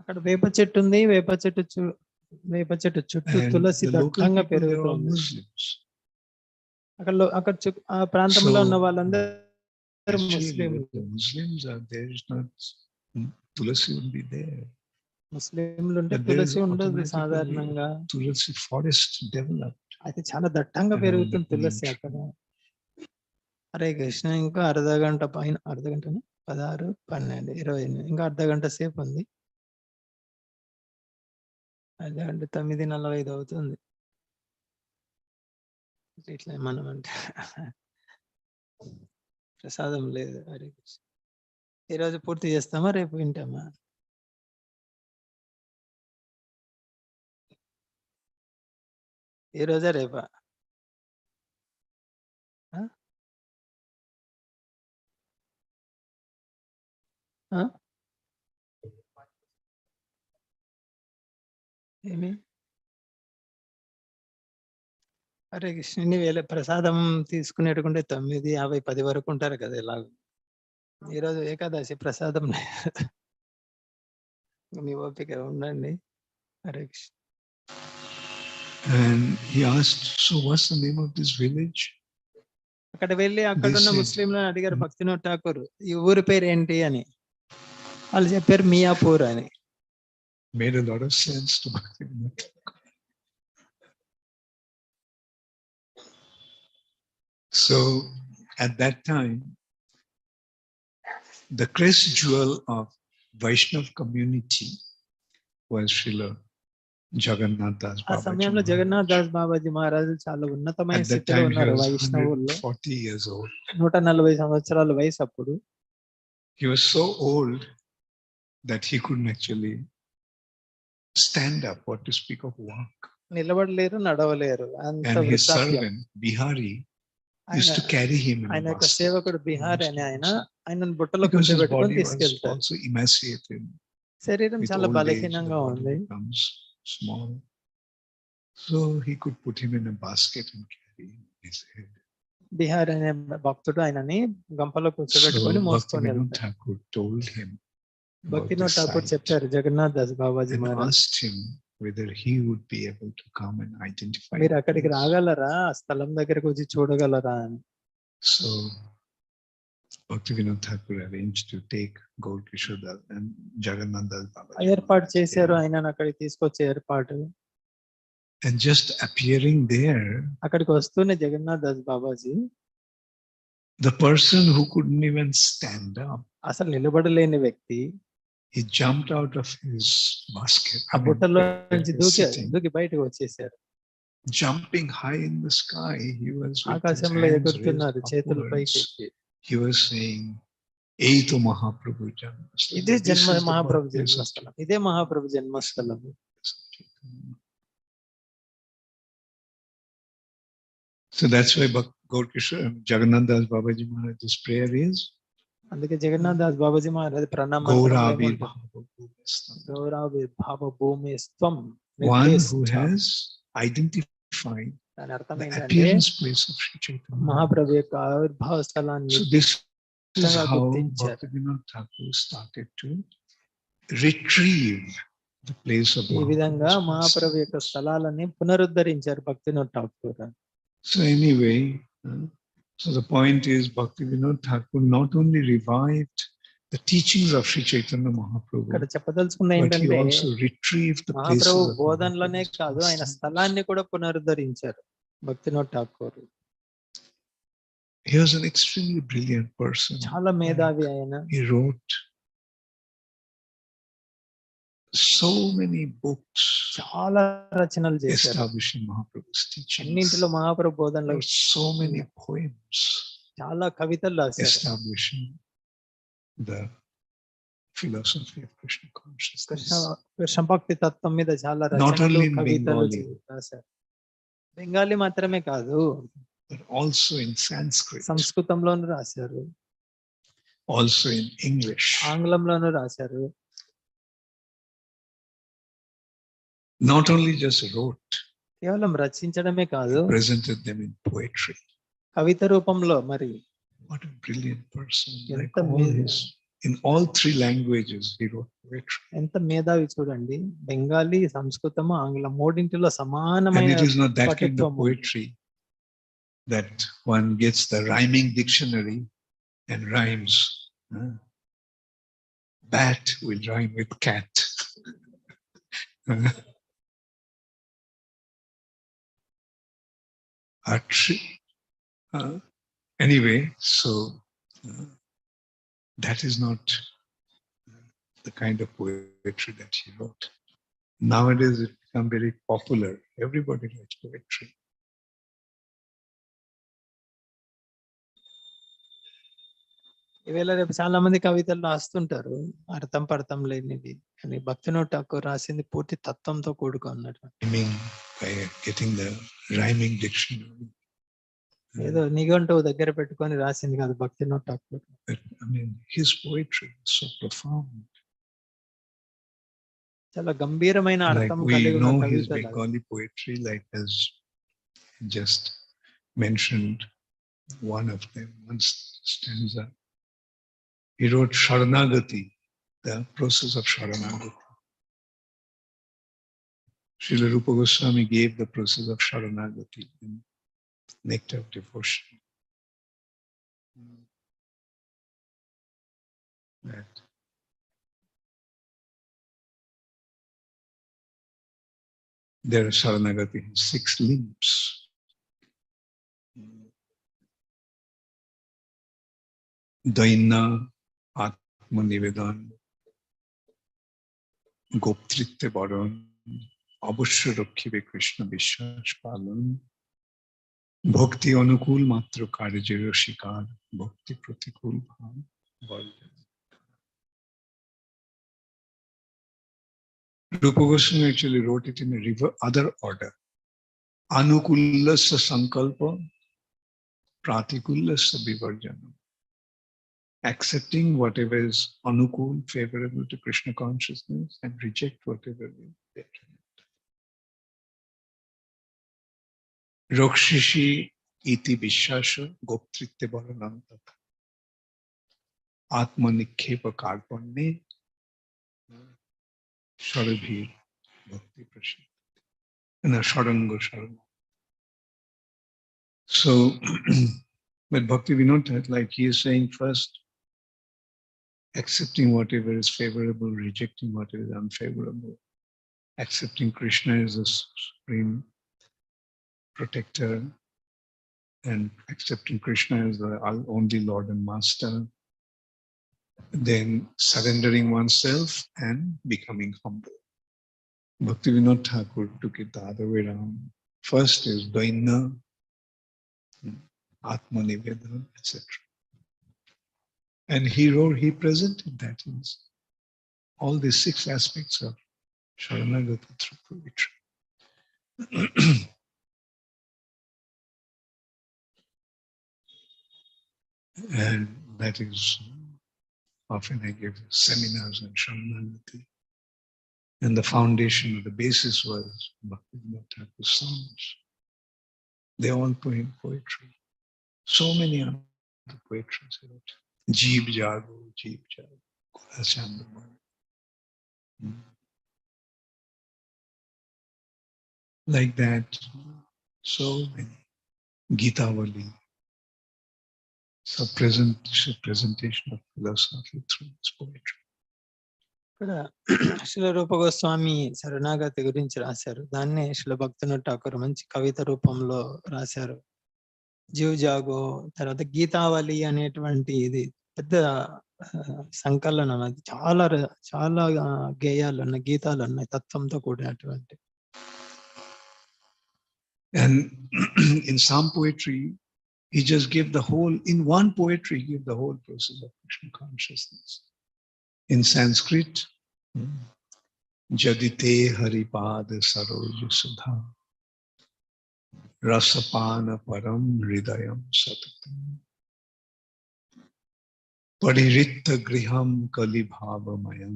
అక్కడ వేప చెట్టు ఉంది, వేప చెట్టు చుట్టూ And తులసి the local దట్టంగా people, they are all పెరుగుతుంది. Muslims. అక్కడ ఆ ప్రాంతంలో So, ఉన్న వాళ్ళందరూ Actually, ముస్లింలు. the Muslims are there, is not tulasi will be there. ముస్లింలు ఉంటే But there is తులసి ఉండదు automatically సాధారణంగా. tulasi forest developed. అయితే చాలా దట్టంగా around పెరుగుతుంది the neem తులసి tree. అక్కడ. హరే కృష్ణ. ఇంకా అర్ధ గంట పైన, అర్ధ గంట 16, 12, 28, ఇంకా అర్ధ గంట సేపు ఉంది. అర్ధ గంట 9:45 అవుతుంది. ఇట్లా మనం అంటే ప్రసాదం లేదు. హరే కృష్ణ. ఈరోజు పూర్తి చేస్తామా, రేపు వింటామా? ఈ రోజా రేపా? ఏమి? హరే కృష్ణ. వేళ ప్రసాదం తీసుకునేటుకుంటే 9, 50, 10 వరకు ఉంటారు కదా ఎలాగో. ఈరోజు ఏకాదశి, ప్రసాదం లేదు. మీ ఓపిక ఉండండి. Hare Krishna. And he asked, "So what's the name of this village?" అక్కడ వెళ్ళి అక్కడున్న ముస్లింలను అడిగారు భక్తినాథ్ ఠాకూర్, ఈ ఊరి పేరు ఏంటి అని. వాళ్ళు చెప్పారు మియాపూర్ అని. Made a lot of sense to Bhaktivinoda Thakur. So at that time, the crest jewel of Vaishnav community was Srila Jagannath Das ఆ Babaji సమయంలో జగన్నాథ్ Maharaj. దాస్ బాబాజీ మహారాజు చాలా ఉన్నతమైన At that స్థితిలో time, he ఉన్నారు was వైష్ణవుల్లో. 140 years old. 140 సంవత్సరాల వయసు అప్పుడు. He was so old that he couldn't actually stand up, what to speak of walk. నిలబడలేరు, నడవలేరు, అంత And his వృద్ధాప్యం. servant, Bihari, used to carry him in ఆయన a యొక్క basket. సేవకుడు బిహారీ అని ఆయనను బుట్టలో Because his కూర్చోబెట్టుకొని body was తీసుకెళ్తారు. also emaciated. శరీరం With చాలా old age, the బలహీనంగా body ఉంది. becomes small. So he could put him in a basket and carry him on his head. Bihari అనే భక్తుడు ఆయనని గంపలో కూర్చోబెట్టుకొని So మోసుకొని Bhaktivinoda వెళ్తారు. Thakur told him about భక్తినోద్ this Thakur sight చెప్పారు Jagannadh Das Babaji and Maharaj, asked him whether he would be able to come and identify మీరు the అక్కడికి place. రాగలరా, ఆ స్థలం దగ్గరకు వచ్చి చూడగలరా అని. So Bhaktivinoda Thakur arranged to take Gaur Kishore Das and Jagannath Das Babaji ఏర్పాటు Maharaj చేశారు, there. ఆయనను అక్కడికి తీసుకొచ్చే ఏర్పాటు. And just appearing there, అక్కడికి వస్తూనే Jagannadh Das Babaji the person who couldn't even stand up, అసలు నిలబడలేని వ్యక్తి he jumped out of his basket. ఆ బుట్టలో He నుంచి was sitting, దూకి బయటకు వచ్చేసారు. jumping high in the sky. He was with his ఆకాశంలో hands ఎగురుతున్నారు, raised చేతులు upwards. పైకి ఎత్తి. He was saying, "Ei to Mahaprabhu Janmasthan." ఇదే This is the Mahaprabhu birthplace of జన్మస్థలం, ఇదే మహాప్రభు జన్మస్థలం. Chaitanya. So that's why Gaur Kishore Jagannath Das Babaji Maharaj's prayer is అందుకే జగన్నాథ్ దాస్ బాబాజీ మహారాజ్ ప్రణామం గౌరవిర్భావ భూమిస్త్వం. one who has identified దాని అర్థం the ఏంటంటే appearance place of Sri Chaitanya. మహాప్రభు యొక్క ఆవిర్భావ స్థలాన్ని So this is how గుర్తించారు. Bhaktivinoda Thakur started to retrieve the place of ఈ విధంగా Mahaprabhu's మహాప్రభు యొక్క pastimes. స్థలాలని పునరుద్ధరించారు భక్తినోద్ Thakur. So anyway, so the point is Bhaktivinoda Thakur not only revived the teachings of Sri Chaitanya Mahaprabhu, ఇక్కడ చెప్పదలుచుకున్న but he ఏంటంటే also retrieved the places Mahaprabhu of బోధనలనే Mahaprabhu's కాదు, ఆయన pastimes. స్థలాన్ని కూడా పునరుద్ధరించారు భక్తినోద్ Thakur. He was an extremely brilliant person. చాలా మేధావి ఆయన. He wrote so many books చాలా రచనలు చేశారు. establishing Mahaprabhu's teachings. అన్నింటిలో మహాప్రభు బోధనలు, Wrote so many poems చాలా కవితలు రాశారు establishing the philosophy of Krishna consciousness. Krishna భక్తి తత్వం మీద చాలా Not రచనలు, only in కవితలు Bengali, రాశారు. బెంగాలీ మాత్రమే కాదు, but also in Sanskrit, సంస్కృతంలోనూ రాశారు, also in English. ఆంగ్లంలోనూ రాశారు. Not only just wrote, కేవలం రచించడమే కాదు, presented them in poetry. కవిత రూపంలో. మరి What a brilliant person. Like ఎంత all his, in all three languages, he wrote poetry. ఎంత మేధావి చూడండి. బెంగాలీ, సంస్కృతము, ఆంగ్లం మూడింటిలో And సమానమైన it is not that kind of పటుత్వం ఉంది. poetry that one gets the rhyming dictionary and rhymes. Bat will rhyme with cat. A tree. Anyway, so that is not the kind of poetry that he wrote. Nowadays, it become very popular. Everybody writes poetry. ఈవేళ రేపు చాలా మంది కవితలు రాస్తుంటారు, అర్థం పర్థం లేనివి. కానీ భక్తినోద్ ఠాకూర్ రాసింది పూర్తి తత్వంతో కూడుకున్నట్టు. I mean, by getting the rhyming dictionary. ఏదో నిఘంటువు దగ్గర పెట్టుకొని రాసింది కాదు భక్తినోద్ Thakur. But, I mean, his poetry is so profound. చాలా గంభీరమైన Like అర్థం we కలిగి ఉన్న know his కవితలు. Bengali poetry, like as just mentioned one of them, one stanza. He wrote Sharanagati, the process of Sharanagati. Srila Rupa Goswami gave the process of Sharanagati in Nectar of Devotion. That there are Sharanagati in 6 limbs. দৈন্য, আত্মনিবেদন, গোপ্তৃত্বে বরণ, অবশ্য রক্ষিবে কৃষ্ণ বিশ্বাস পালন, ভক্তি অনুকূল মাত্র কার্যের শিকার, ভক্তি প্রতিকূল ভাব বর্জন। Rupa Goswami actually wrote it in a other order. Anukullasya sankalpa, pratikullasya vivarjana. Accepting whatever is anukul, favorable to Krishna consciousness, and reject whatever is detriment. Rokshishi iti vishasha goptritte baranantata. Atma nikhepa karpanne sharabhir bhakti prashad. And a sharanga sharanga. So, but Bhakti Vinod, like he is saying first, accepting whatever is favorable, rejecting whatever is unfavorable, accepting Krishna as the supreme protector, and accepting Krishna as the only Lord and Master, then surrendering oneself and becoming humble. Bhakti Vinod Thakur took it the other way around. First is Daina, Atma Nivedana, etc. And he presented that in all these 6 aspects of Sharanagata through poetry. And that is, often I give seminars on Sharanagati. And the foundation or the basis was Bhaktivinoda Thakur's songs. They all poetry. So many other poetries he wrote. Jeev Jago, Kurachandama. Like that, so many. Gitavali. So presentation of philosophy through its poetry. ఇక్కడ శిల రూప గోస్వామి శరణాగతి గురించి రాశారు. దాన్నే శిల భక్తినోద్ ఠాకూర్ మంచి కవిత రూపంలో రాశారు. జీవ్ జాగో, తర్వాత గీతావళి అనేటువంటి ఇది పెద్ద సంకలనం. అది చాలా చాలా గేయాలు ఉన్నాయి, గీతాలు ఉన్నాయి తత్వంతో కూడినటువంటి. And in some poetry, he just gave the whole, in one poetry, he gave the whole process of Krishna consciousness. In Sanskrit, Jadite Haripad Saroj Sudha Rasapana Param Hridayam Satatam Pariritta Griham Kali Bhavamayam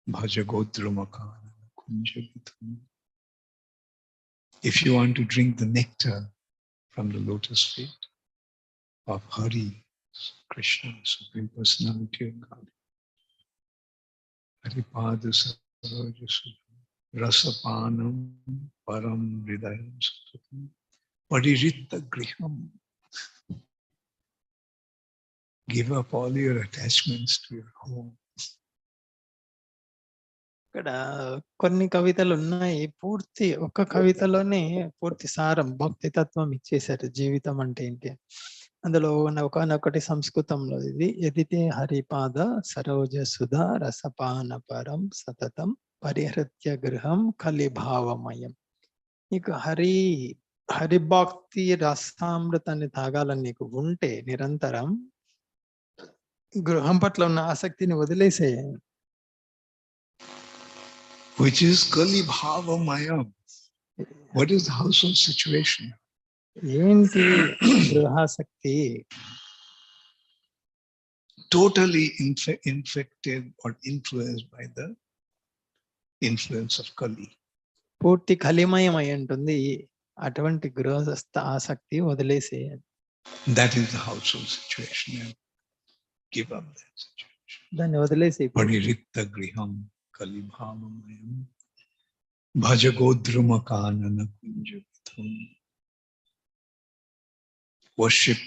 Bhajagodrumakana Kunjavitam. If you want to drink the nectar from the lotus feet of Hari, Krishna, Supreme Personality of God, Haripada Saroja Sudha Rasapanam Param Hridayam Satatam Pariritta Griham. Give up all your attachments to your home. ఇక్కడ కొన్ని కవితలు ఉన్నాయి, పూర్తి ఒక కవితలోనే పూర్తి సారం భక్తి తత్వం ఇచ్చేశారు. జీవితం అంటే ఏంటి అందులో ఒకనొకటి సంస్కృతంలో ఇది. ఎదితే హరిపాద సరోజ సుధా రసపాన పరం సతతం పరిహృత్య గృహం కలిభావమయం. నీకు హరిభక్తి రసామృతాన్ని తాగాలని నీకు ఉంటే నిరంతరం గృహం పట్ల ఉన్న ఆసక్తిని వదిలేసేయాలి. Which is Kali Bhavamayam. What is the household situation? ఏంటి గృహాసక్తి? Totally infected or influenced by the influence of Kali. పూర్తి కలిమయం అయి ఉంటుంది. అటువంటి గృహస్థ ఆసక్తి వదిలేసేయాలి. That is the household situation. Give up that situation. దాన్ని వదిలేసి Pariritta Griham Kali Bhavamayam Bhajagodrumakanana Kunjavitam. Worship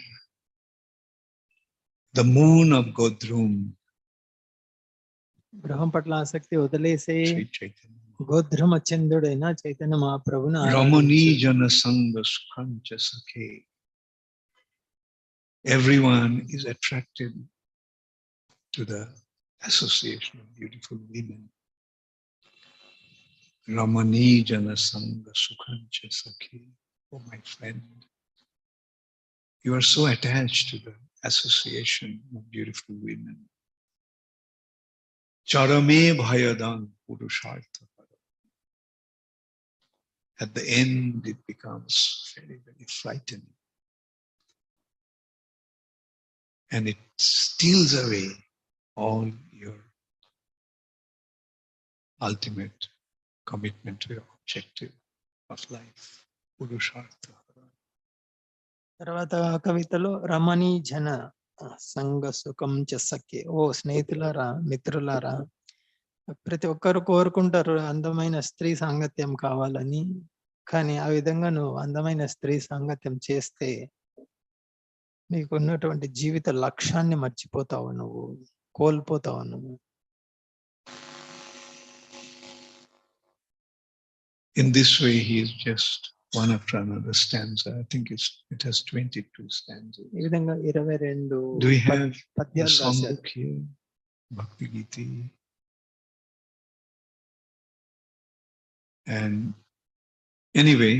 the moon of Godrum. గృహం పట్ల ఆసక్తి వదిలేసే గోధ్రమ చంద్రుడైన Chaitanya మహాప్రభుని Ramani Jana Sangha Sukhancha Sakhe. everyone is attracted to the association of beautiful women. Ramani jana sanga sukhancha sakhi. Oh, my friend, you are so attached to the association of beautiful women. Charame bhayadang purushartha. At the end, it becomes very, very frightening. And it steals away all your ultimate commitment to your objective of life, Purushartha. తర్వాత కవితలో రమణీ జన సంగ సుఖం చెసక్కి. ఓ స్నేహితులారా, మిత్రులారా, ప్రతి ఒక్కరు కోరుకుంటారు అందమైన స్త్రీ సాంగత్యం కావాలని. కానీ ఆ విధంగా నువ్వు అందమైన స్త్రీ సాంగత్యం చేస్తే నీకున్నటువంటి జీవిత లక్ష్యాన్ని మర్చిపోతావు, నువ్వు కోల్పోతావు నువ్వు. In this way, he is just one after another stanza. I think it has 22 stanzas. ఈ విధంగా 22 Do we have the పద్యాలు రాశారు. songbook here? Bhakti Giti. And anyway,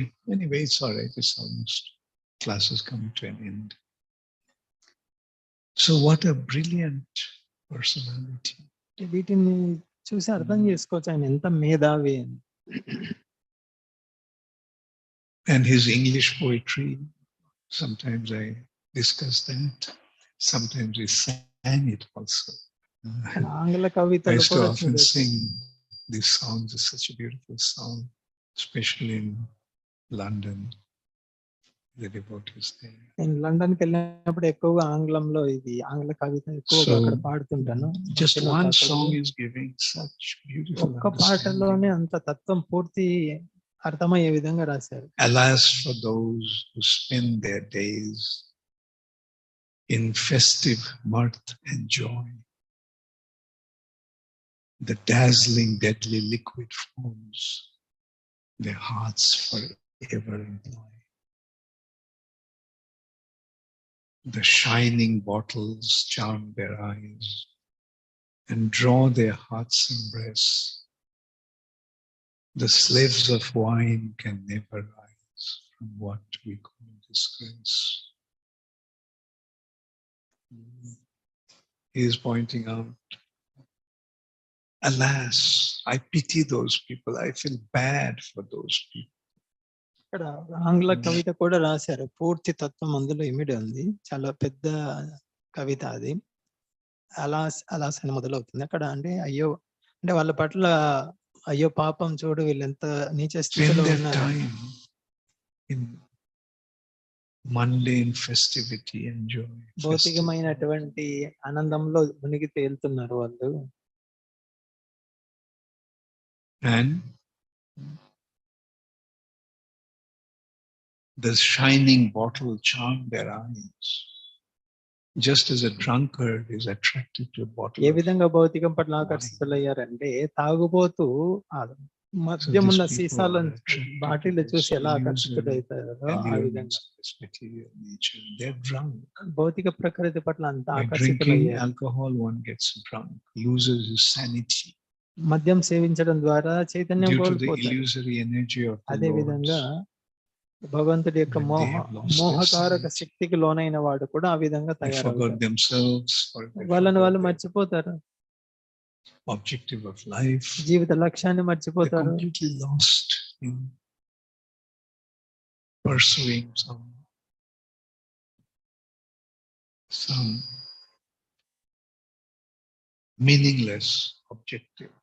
it's all right. It's almost, class is coming to an end. So what a brilliant personality. వీటిని చూసి అర్థం చేసుకోవచ్చు ఆయన ఎంత మేధావి అని. And his English poetry, sometimes I discuss that. Sometimes we sang it also. ఆంగ్ల I కవితలు used to కూడా often చూడొచ్చు. sing these songs. It's such a beautiful song, especially in London. The devotees there. నేను London కి వెళ్ళినప్పుడు ఎక్కువగా ఆంగ్లంలో ఇది ఆంగ్ల కవిత ఎక్కువగా అక్కడ పాడుతుంటాను. Just one song is giving such beautiful ఒక్క పాటలోనే understanding. అంత తత్వం పూర్తి అర్థమయ్యే విధంగా రాశారు. Alas for those who spend their days in festive mirth and joy. The dazzling, deadly liquid forms their hearts forever employ. The shining bottles charm their eyes and draw their hearts' embrace. The slaves of wine can never rise from what we call disgrace. He is pointing out, alas, I pity those people. I feel bad for those people. ఇక్కడ ఆంగ్ల కవిత కూడా రాశారు. పూర్తి తత్వం అందులో ఇమిడి ఉంది. చాలా పెద్ద కవిత అది. అలాస్ అని మొదలవుతుంది. అక్కడ అంటే అయ్యో, అంటే వాళ్ళ పట్ల అయ్యో పాపం, చూడు వీళ్ళెంత నీచ స్థితిలో ఉన్నారు. Mundane festivity and joy. భౌతికమైనటువంటి ఆనందంలో మునిగి తేలుతున్నారు వాళ్ళు. And the shining bottle charmed their eyes. Just as a drunkard is attracted to a bottle. ఏ విధంగా భౌతికం పట్ల ఆకర్షితులయ్యారంటే తాగుబోతూ మద్యం ఉన్న సీసాల బాటిల్ చూసి ఎలా ఆకర్షితులవుతారో ఆ విధంగా భౌతిక ప్రకృతి పట్ల అంత ఆకర్షితులయ్యారు. Alcohol, one gets drunk, loses his sanity. మద్యం సేవించడం ద్వారా చైతన్యం Due to the కోల్పోతారు. illusory energy of the అదే విధంగా భగవంతుడి యొక్క మోహకారక శక్తికి లోనైన వాడు కూడా ఆ విధంగా తయారవుతారు. వాళ్ళని వాళ్ళు మర్చిపోతారు. Objective of life, జీవిత లక్ష్యాన్ని మర్చిపోతారు. completely lost in pursuing some meaningless objective,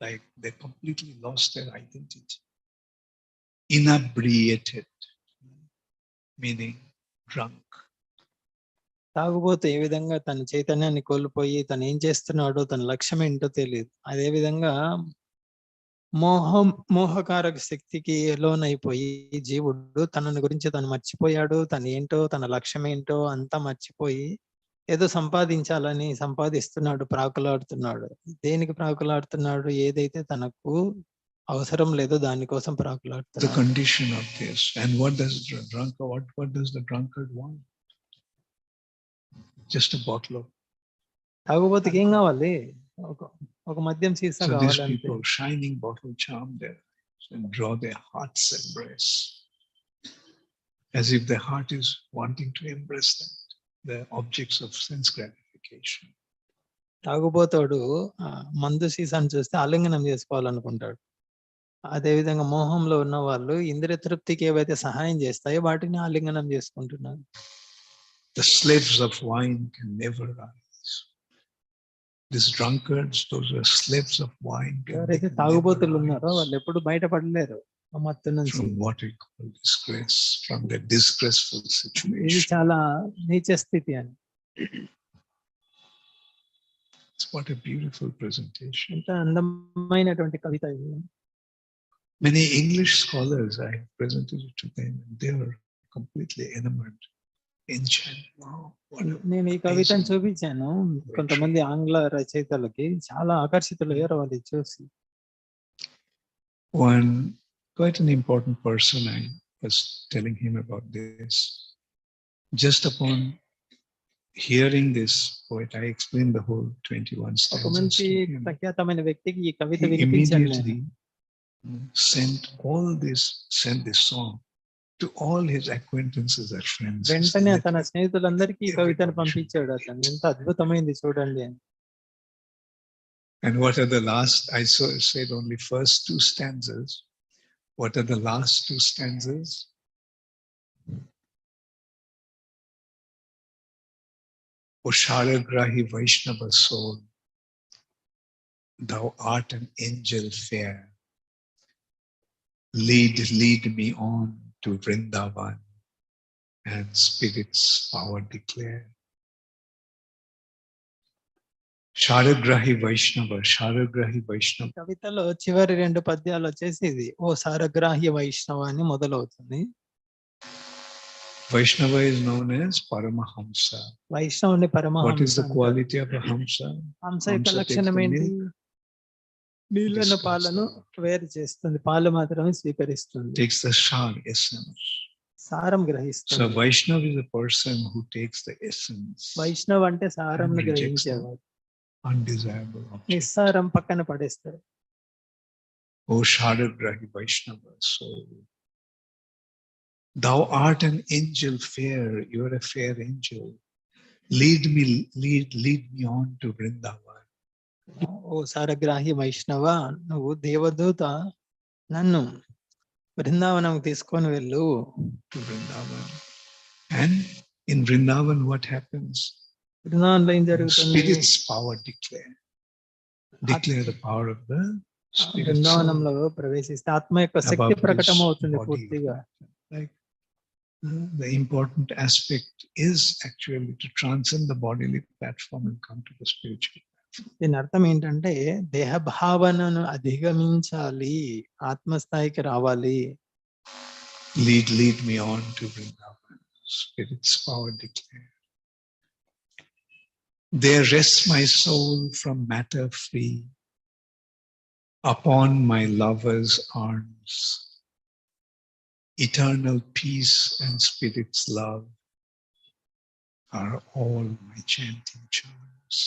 like they completely lost their identity. Inebriated, meaning drunk. తాగుబోతూ ఏ విధంగా తన చైతన్యాన్ని కోల్పోయి తను ఏం చేస్తున్నాడో తన లక్ష్యం ఏంటో తెలియదు. అదే విధంగా మోహకారక శక్తికి లోనైపోయి జీవుడు తనని గురించి తను మర్చిపోయాడు. తను ఏంటో, తన లక్ష్యం ఏంటో అంతా మర్చిపోయి ఏదో సంపాదించాలని సంపాదిస్తున్నాడు, ప్రాకులాడుతున్నాడు. దేనికి ప్రాకులాడుతున్నాడు? ఏదైతే తనకు అవసరం లేదో దానికోసం ప్రాకులాడుతున్నాడు. The condition of this. And what does the drunkard want? just a bottle of. తాగుబోతుకి ఏం కావాలి? ఒక మద్యం సీసా So these కావాలంటే. people, shining bottle, charm their eyes and draw their heart's embrace, as if their heart is wanting to embrace them, the objects of sense gratification. తాగుబోతాడు మందు సీసాను చూస్తే ఆలింగనం చేసుకోవాలనుకుంటాడు. అదేవిధంగా మోహంలో ఉన్న వాళ్ళు ఇంద్రియ తృప్తికి ఏవైతే సహాయం చేస్తాయో వాటిని ఆలింగనం చేసుకుంటున్నారు. The slaves of wine can never rise. These drunkards, those are slaves of wine. ఎవరైతే తాగుబోతులు ఉన్నారో వాళ్ళు ఎప్పుడు బయటపడలేరు ఆ మత్తు నుంచి. From what we call disgrace, from their disgraceful situation. ఇది చాలా నీచ స్థితి అని. What a beautiful presentation. ఎంత అందమైనటువంటి కవిత ఇది. Many English scholars, I presented it to them, and they were completely enamored, enchanted. Wow, నేను ఈ కవితను చూపించాను కొంతమంది ఆంగ్ల రచయితలకి, చాలా ఆకర్షితులయ్యారు వాళ్ళు చూసి. One quite an important person, I was telling him about this. Just upon hearing this poet, I explained the whole 21 stanzas. ఒక మంచి ప్రఖ్యాతమైన వ్యక్తికి ఈ కవిత He వినిపించాను నేను. immediately sent this song to all his acquaintances and friends. వెంటనే తన స్నేహితులందరికీ ఈ కవితను పంపించాడు. అతను ఎంత అద్భుతమైంది చూడండి అని. And what are the last? I said only first two stanzas. What are the last two stanzas? O Sharagrahi Vaishnava soul, thou art an angel fair. Lead me on to Vrindavan and spirit's power declare. Sharagrahi Vaishnava. కవితలో చివరి రెండు పద్యాలు వచ్చేసి ఇది ఓ సారగ్రాహ్య వైష్ణవ అని మొదలవుతుంది. Vaishnava is known as Paramahamsa. వైష్ణవుని Paramahamsa. What is the quality of a Hamsa? హంస యొక్క లక్షణం ఏంటి? నీళ్ళను పాలను వేరు చేస్తుంది, పాలు మాత్రమే స్వీకరిస్తుంది. Takes the Shar essence. సారం గ్రహిస్తుంది. So Vaishnava is a person who takes the essence. Vaishnav అంటే సారంను గ్రహించేవాడు. Undesirable object. నిస్సారం పక్కన పడేస్తారు. O Sharagrahi Vaishnava soul, thou art an angel fair. You are a fair angel. Lead me on to Vrindavan. ఓ సారగ్రాహి వైష్ణవ, నువ్వు దేవదూత, నన్ను బృందావనం తీసుకొని వెళ్ళు. Vrindavan. And in Vrindavan what happens? బృందావనంలో ఏం జరుగుతుంది? Spirit's power declare the power of the spirit. బృందావనంలో ప్రవేశిస్తే ఆత్మ యొక్క శక్తి ప్రకటన అవుతుంది పూర్తిగా. Like the important aspect is actually to transcend the bodily platform and come to the spiritual. దీని అర్థం ఏంటంటే దేహ భావనను అధిగమించాలి, ఆత్మస్థాయికి రావాలి. Lead me on to Vrindavan. Spirit's power declare. There rests my soul from matter free upon my lover's arms. Eternal peace and spirit's love are all my chanting charms.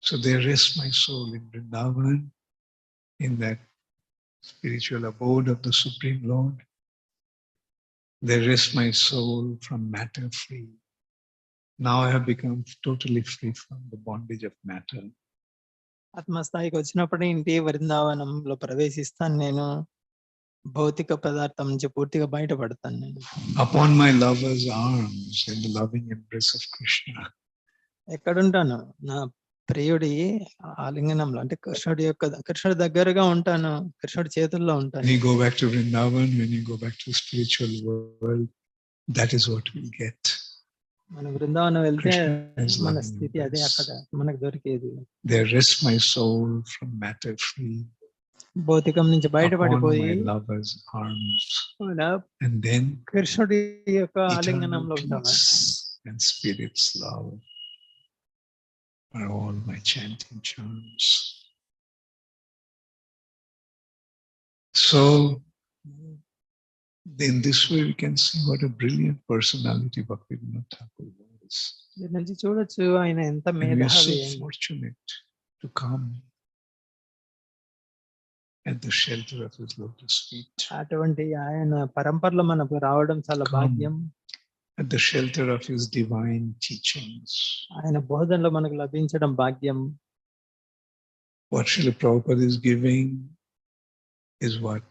So there rests my soul in Vrindavan, in that spiritual abode of the Supreme Lord. There rests my soul from matter free. Now I have become totally free from the bondage of matter. ఆత్మస్థాయికి వచ్చినప్పుడు ఇంటి వృందావనంలో ప్రవేశిస్తాను, నేను భౌతిక పదార్థం నుంచి పూర్తిగా బయటపడతాను. నేను upon my lover's arms in the loving embrace of Krishna. ఎక్కడుంటాను? నా ప్రియుడి ఆలింగనంలో, అంటే కృష్ణుడి దగ్గరగా ఉంటాను, కృష్ణుడి చేతుల్లో ఉంటాను. When you go back to Vrindavan, when you go back to the spiritual world, that is what we'll get. మన బృందావనం వెళ్తే మన స్థితి అదే, అక్కడ మనకు దొరికేది. There rests my soul from matter free. భౌతికం నుంచి బయటపడిపోయి lover's arms. And then కృష్ణుడి యొక్క ఆలింగనంలో ఉంటాను. And spirit's love are all my chanting charms. So In this way, we can see what a brilliant personality Bhaktivinoda Thakur was. దీని నుంచి చూడొచ్చు ఆయన ఎంత And we are so మేధావి అని. fortunate to come at the shelter of his lotus feet. అటువంటి ఆయన పరంపరలో మనకు రావడం చాలా Come భాగ్యం. at the shelter of his divine teachings. ఆయన బోధనలో మనకు లభించడం భాగ్యం. What Srila Prabhupada is giving is what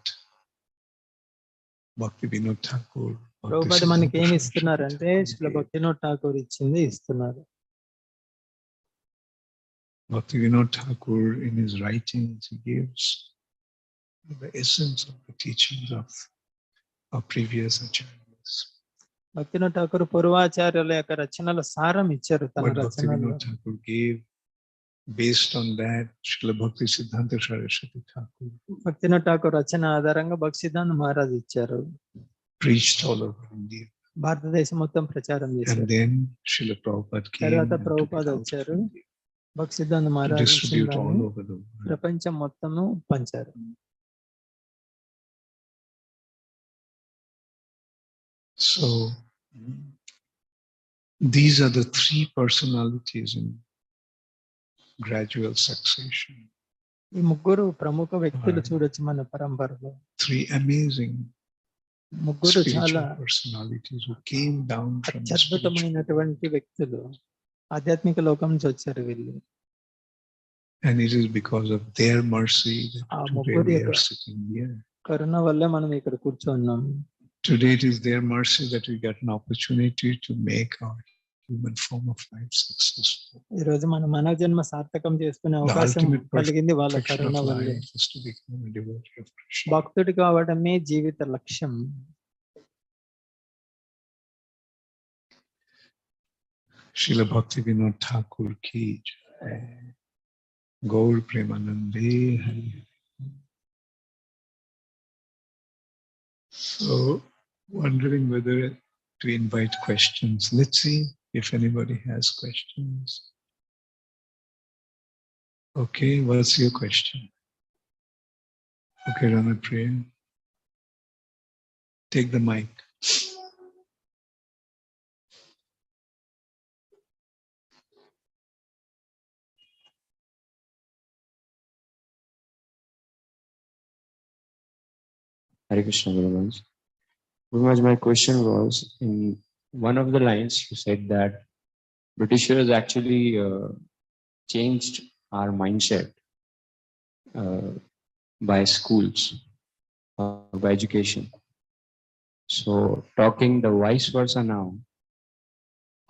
Bhaktivinoda Thakur. Prabhupada మనకి ఏమి ఇస్తున్నారంటే శ్రీల భక్తివినోద్ ఠాకూర్ ఇచ్చింది ఇస్తున్నారు. Bhaktivinoda Thakur in his writings, he gives the essence of the teachings of our previous acharyas. భక్తివినోద్ Thakur పూర్వాచార్యుల యొక్క రచనల సారం ఇచ్చారు తన What రచనలో. Bhaktivinoda Thakur gave, based on that, Srila Bhakti Siddhanta Saraswati Thakur భక్తివినోద్ Thakur రచన ఆధారంగా భక్తి సిద్ధాంత మహారాజ్ ఇచ్చారు. preached all over India. భారతదేశం మొత్తం ప్రచారం And చేశారు. then Srila Prabhupada came తర్వాత and took it Prabhupada out వచ్చారు. of India భక్తి సిద్ధాంత to Maharaj distribute all over the world. ప్రపంచం మొత్తము పంచారు. So these are the three personalities in gradual succession. ఈ ముగ్గురు ప్రముఖ వ్యక్తులు చూడొచ్చు మన పరంపరలో. Three amazing ముగ్గురు చాలా spiritual personalities who came down from the spiritual. అత్యద్భుతమైనటువంటి వ్యక్తులు ఆధ్యాత్మిక లోకం నుంచి వచ్చారు వీళ్ళు. And it is because of their mercy ఆ that today ముగ్గురు we యొక్క are sitting here. కరుణ వల్లే మనం ఇక్కడ కూర్చున్నాం. Today it is their mercy that we get an opportunity to make our human form of life successful. ఈ రోజు మన మానవ జన్మ సార్థకం చేసుకునే The అవకాశం ultimate కలిగింది వాళ్ళ perfection కరుణ of వల్లే. life is to become a devotee of Krishna. భక్తుడి కావడమే జీవిత లక్ష్యం. Srila Bhaktivinoda Thakur ki jai. Gaur Premanande Hari. So, wondering whether to invite questions. Let's see if anybody has questions. Okay, what's your question? Okay, Rana Priya. Take the mic. Hare Krishna, Guru Maharaj. Guru Maharaj, my question was, in one of the lines you said that Britishers actually changed our mindset by schools, by education. So talking the vice versa now,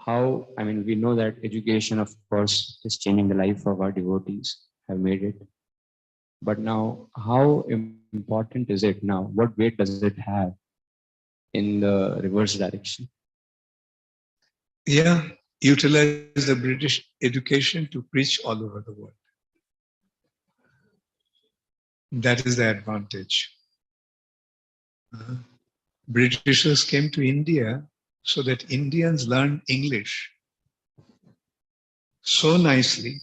how, I mean, we know that education, of course, is changing the life of our devotees, have made it. But now, how important is it now? What weight does it have in the reverse direction? Yeah, utilize the British education to preach all over the world. That is the advantage. Britishers came to India so that Indians learn English so nicely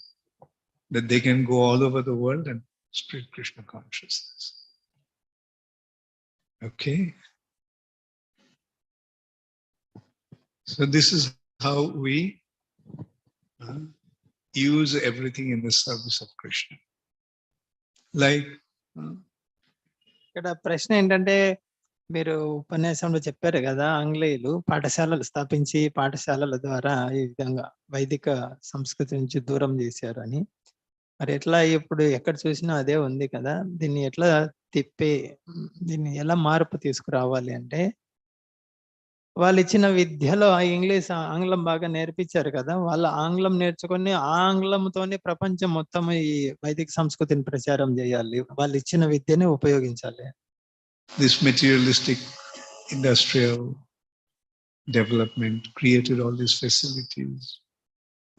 that they can go all over the world and spread Krishna consciousness. Okay? So this is how we use everything in the service of Krishna. Like, ఇక్కడ ప్రశ్న ఏంటంటే మీరు ఉపన్యాసంలో చెప్పారు కదా, ఆంగ్లేయులు పాఠశాలలు స్థాపించి పాఠశాలల ద్వారా ఈ విధంగా వైదిక సంస్కృతి నుంచి దూరం చేశారు అని. మరి ఎట్లా ఇప్పుడు ఎక్కడ చూసినా అదే ఉంది కదా, దీన్ని ఎట్లా దీన్ని ఎలా మార్పు తీసుకురావాలి అంటే, వాళ్ళు ఇచ్చిన విద్యలో ఆంగ్లం బాగా నేర్పించారు కదా, వాళ్ళ ఆంగ్లం నేర్చుకొని ఆంగ్లంతోనే ప్రపంచం మొత్తం ఈ వైదిక సంస్కృతిని ప్రచారం చేయాలి, వాళ్ళు ఇచ్చిన విద్యని ఉపయోగించాలి. this materialistic industrial development created all these facilities.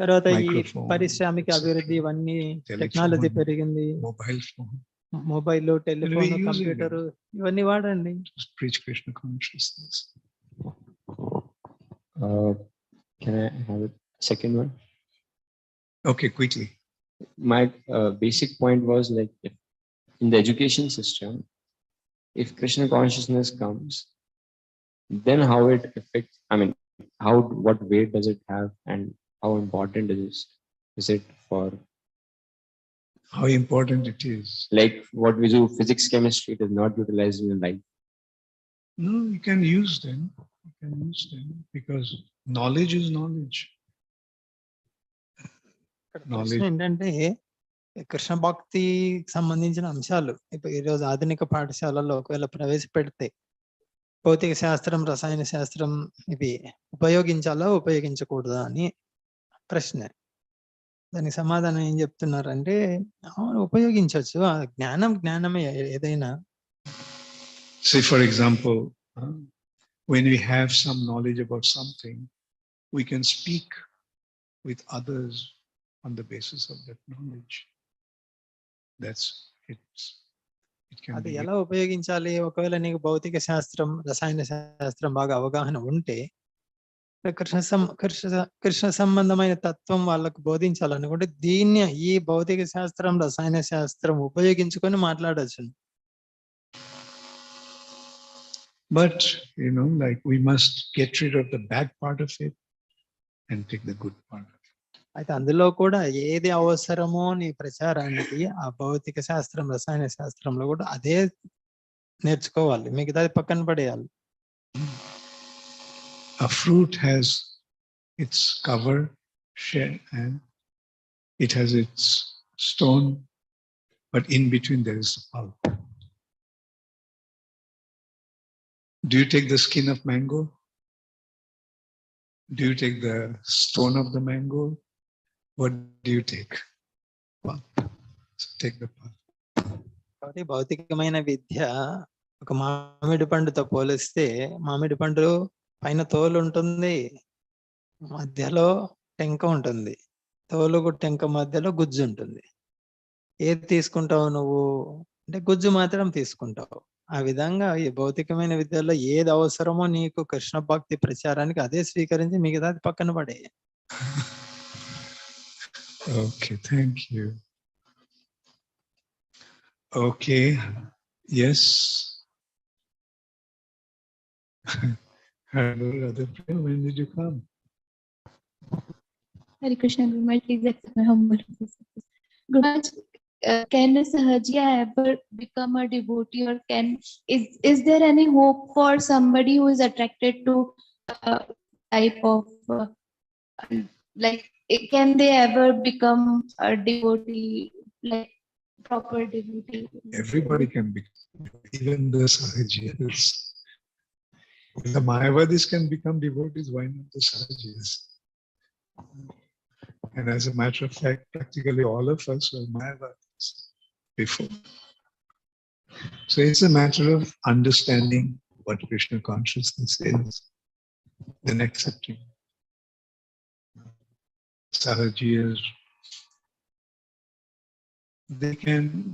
తర్వాత ఈ పారిశ్రామిక అభివృద్ధి, ఇవన్నీ టెక్నాలజీ పెరిగింది, మొబైల్, టెలిఫోన్, కంప్యూటర్, ఇవన్నీ వాడండి. Preach Krishna consciousness. Can I have a second one? Okay, quickly. My basic point was like, in the education system, if Krishna consciousness comes, then how it affects, I mean, what weight does it have, and how important is it for, How important it is. like what we do physics, chemistry, it is not utilized in life. No, you can use them. You can use them because knowledge is knowledge. ప్రశ్న ఏంటంటే కృష్ణ భక్తికి సంబంధించిన అంశాలు ఇప్పుడు ఈరోజు ఆధునిక పాఠశాలలో ఒకవేళ ప్రవేశపెడితే భౌతిక శాస్త్రం, రసాయన శాస్త్రం ఇవి ఉపయోగించాలా ఉపయోగించకూడదా అని ప్రశ్న. దానికి సమాధానం ఏం చెప్తున్నారంటే ఉపయోగించవచ్చు. ఆ జ్ఞానమే ఏదైనా. Say for example, when we have some knowledge about something, we can speak with others on the basis of that knowledge. That's it. అది ఎలా ఉపయోగించాలి? ఒకవేళ నీకు భౌతిక శాస్త్రం, రసాయన శాస్త్రం బాగా అవగాహన ఉంటే కృష్ణ సంబంధమైన తత్వం వాళ్ళకు బోధించాలనుకుంటే దీన్ని ఈ భౌతిక శాస్త్రం, రసాయన శాస్త్రం ఉపయోగించుకొని మాట్లాడచ్చు. But like we must get rid of the bad part of it and take the good part of it. అయితే అందులో కూడా ఏది అవసరమో నీ ప్రచారానికి ఆ భౌతిక శాస్త్రం, రసాయన శాస్త్రంలో కూడా అదే నేర్చుకోవాలి, మిగతాది పక్కన పడేయాలి. A fruit has its cover, shell, and it has its stone, but in between there is a pulp. Do you take the skin of mango? Do you take the stone of the mango? What do you take? Pulp. So take the pulp. కాబట్టి భౌతికమైన విద్య ఒక మామిడి పండుతో పోలిస్తే మామిడి పండు పైన తోలు ఉంటుంది, మధ్యలో టెంక ఉంటుంది, తోలు టెంక మధ్యలో గుజ్జు ఉంటుంది. ఏది తీసుకుంటావు నువ్వు అంటే గుజ్జు మాత్రం తీసుకుంటావు. ఆ విధంగా ఈ భౌతికమైన విద్యలో ఏది అవసరమో నీకు కృష్ణ భక్తి ప్రచారానికి అదే స్వీకరించి మిగతాది పక్కన పడే. Okay, thank you. Okay, yes. When did you come? Hare Krishna, Guru Maharaj, please accept my humble respects. Guru Maharaj, can a Sahajiya ever become a devotee, or is there any hope for somebody who is attracted to type of like can they ever become a devotee, like proper devotee? Everybody can become, even the Sahajiyas. The Mayavadis can become devotees, why not the Sahajiyas? And as a matter of fact, practically all of us were Mayavadis before. So it's a matter of understanding what Krishna consciousness is, then accepting. Sahajiyas,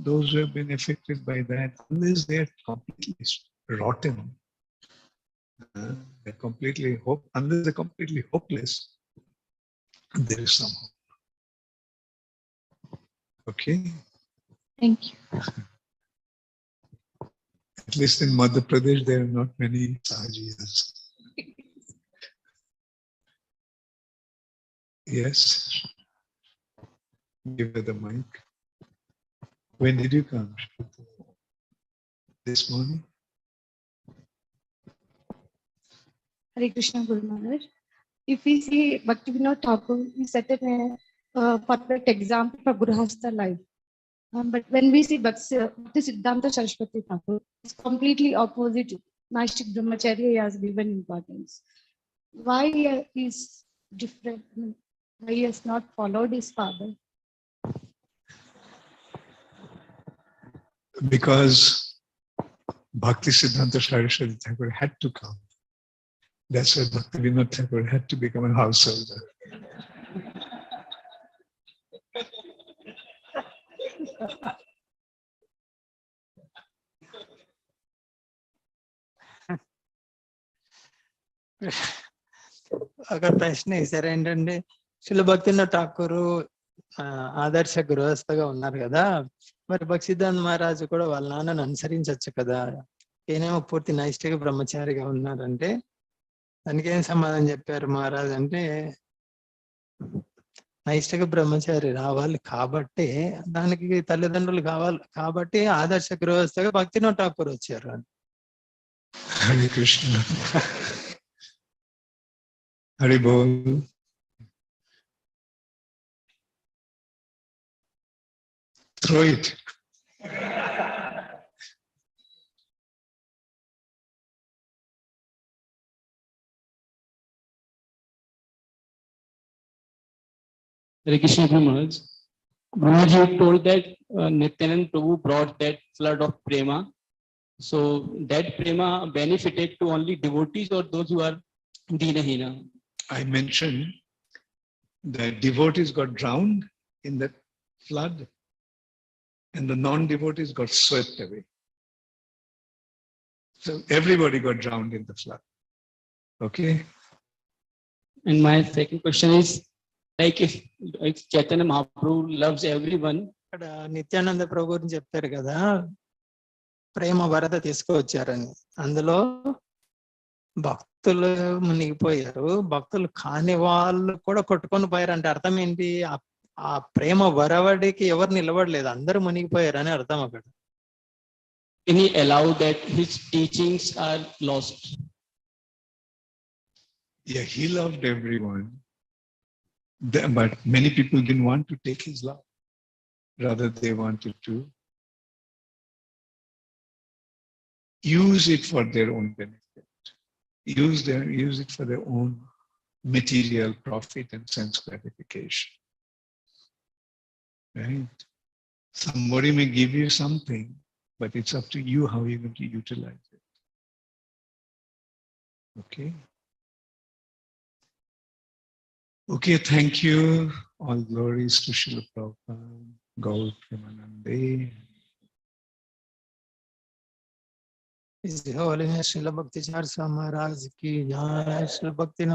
those who have been affected by that, unless they are completely rotten, they're completely unless they're completely hopeless, there is some hope. Okay? Thank you. At least in Madhya Pradesh, there are not many Sahajiyas. Yes? Give her the mic. When did you come? This morning? Hare Krishna, Guru Maharaj. If we see Bhaktivinoda Thakur, he set a perfect example for Grihastha life. But when we see Bhakti Siddhanta Saraswati Thakur, it's completely opposite. Naistik Brahmacharya has given importance. Why he is different? Why he has not followed his father? Because Bhakti Siddhanta Saraswati Thakur had to come. That's why Bhaktivinoda Thakur had to become a householder. ఒక ప్రశ్న వేసారు ఏంటంటే, శిల భక్తినాథ్ ఠాకూరు ఆదర్శ గృహస్థగా ఉన్నారు కదా, మరి భక్తి సిద్ధాంత మహారాజు కూడా వాళ్ళ నాన్నను అనుసరించవచ్చు కదా, ఈయనేమో పూర్తి నైష్ఠిక బ్రహ్మచారిగా ఉన్నారంటే దానికి ఏం సమాధానం చెప్పారు మహారాజ్ అంటే, నైష్ఠిక బ్రహ్మచారి రావాలి కాబట్టి, దానికి తల్లిదండ్రులు కావాలి కాబట్టి ఆదర్శ గృహస్థగా భక్తినాథ్ ఠాకూర్ వచ్చారు. Hare Krishna. Hare Bol. Throw it. Hare Krishna Maharaj. Maharaj, you told that Nityanand Prabhu brought that flood of prema. So that prema benefited to only devotees or those who are dinahina? I mentioned that devotees got drowned in that flood and the non-devotees got swept away. So everybody got drowned in the flood. Okay? And my second question is, like if Chaitanya Mahaprabhu loves everyone, ఇక్కడ నిత్యానంద ప్రభు గురించి చెప్పారు కదా, ప్రేమ వరద తీసుకువచ్చారని. అందులో భక్తులు మునిగిపోయారు, భక్తులు కాని వాళ్ళు కూడా కొట్టుకొని పోయారు. అంటే అర్థం ఏంటి? ఆ ప్రేమ వరవడికి ఎవరు నిలబడలేదు, అందరూ మునిగిపోయారు అని అర్థం అక్కడ. can he allow that his teachings are lost? Yeah, he loved everyone. But many people didn't want to take his love. Rather, they wanted to use it for their own benefit. Use it for their own material profit and sense gratification. Right? Somebody may give you something, but it's up to you how you're going to utilize it. Okay? Okay, thank you. All glories to Srila Prabhupada, Gaur Premanande. His Holiness Srila Bhakti Char Maharaj ki jai. Srila Bhakti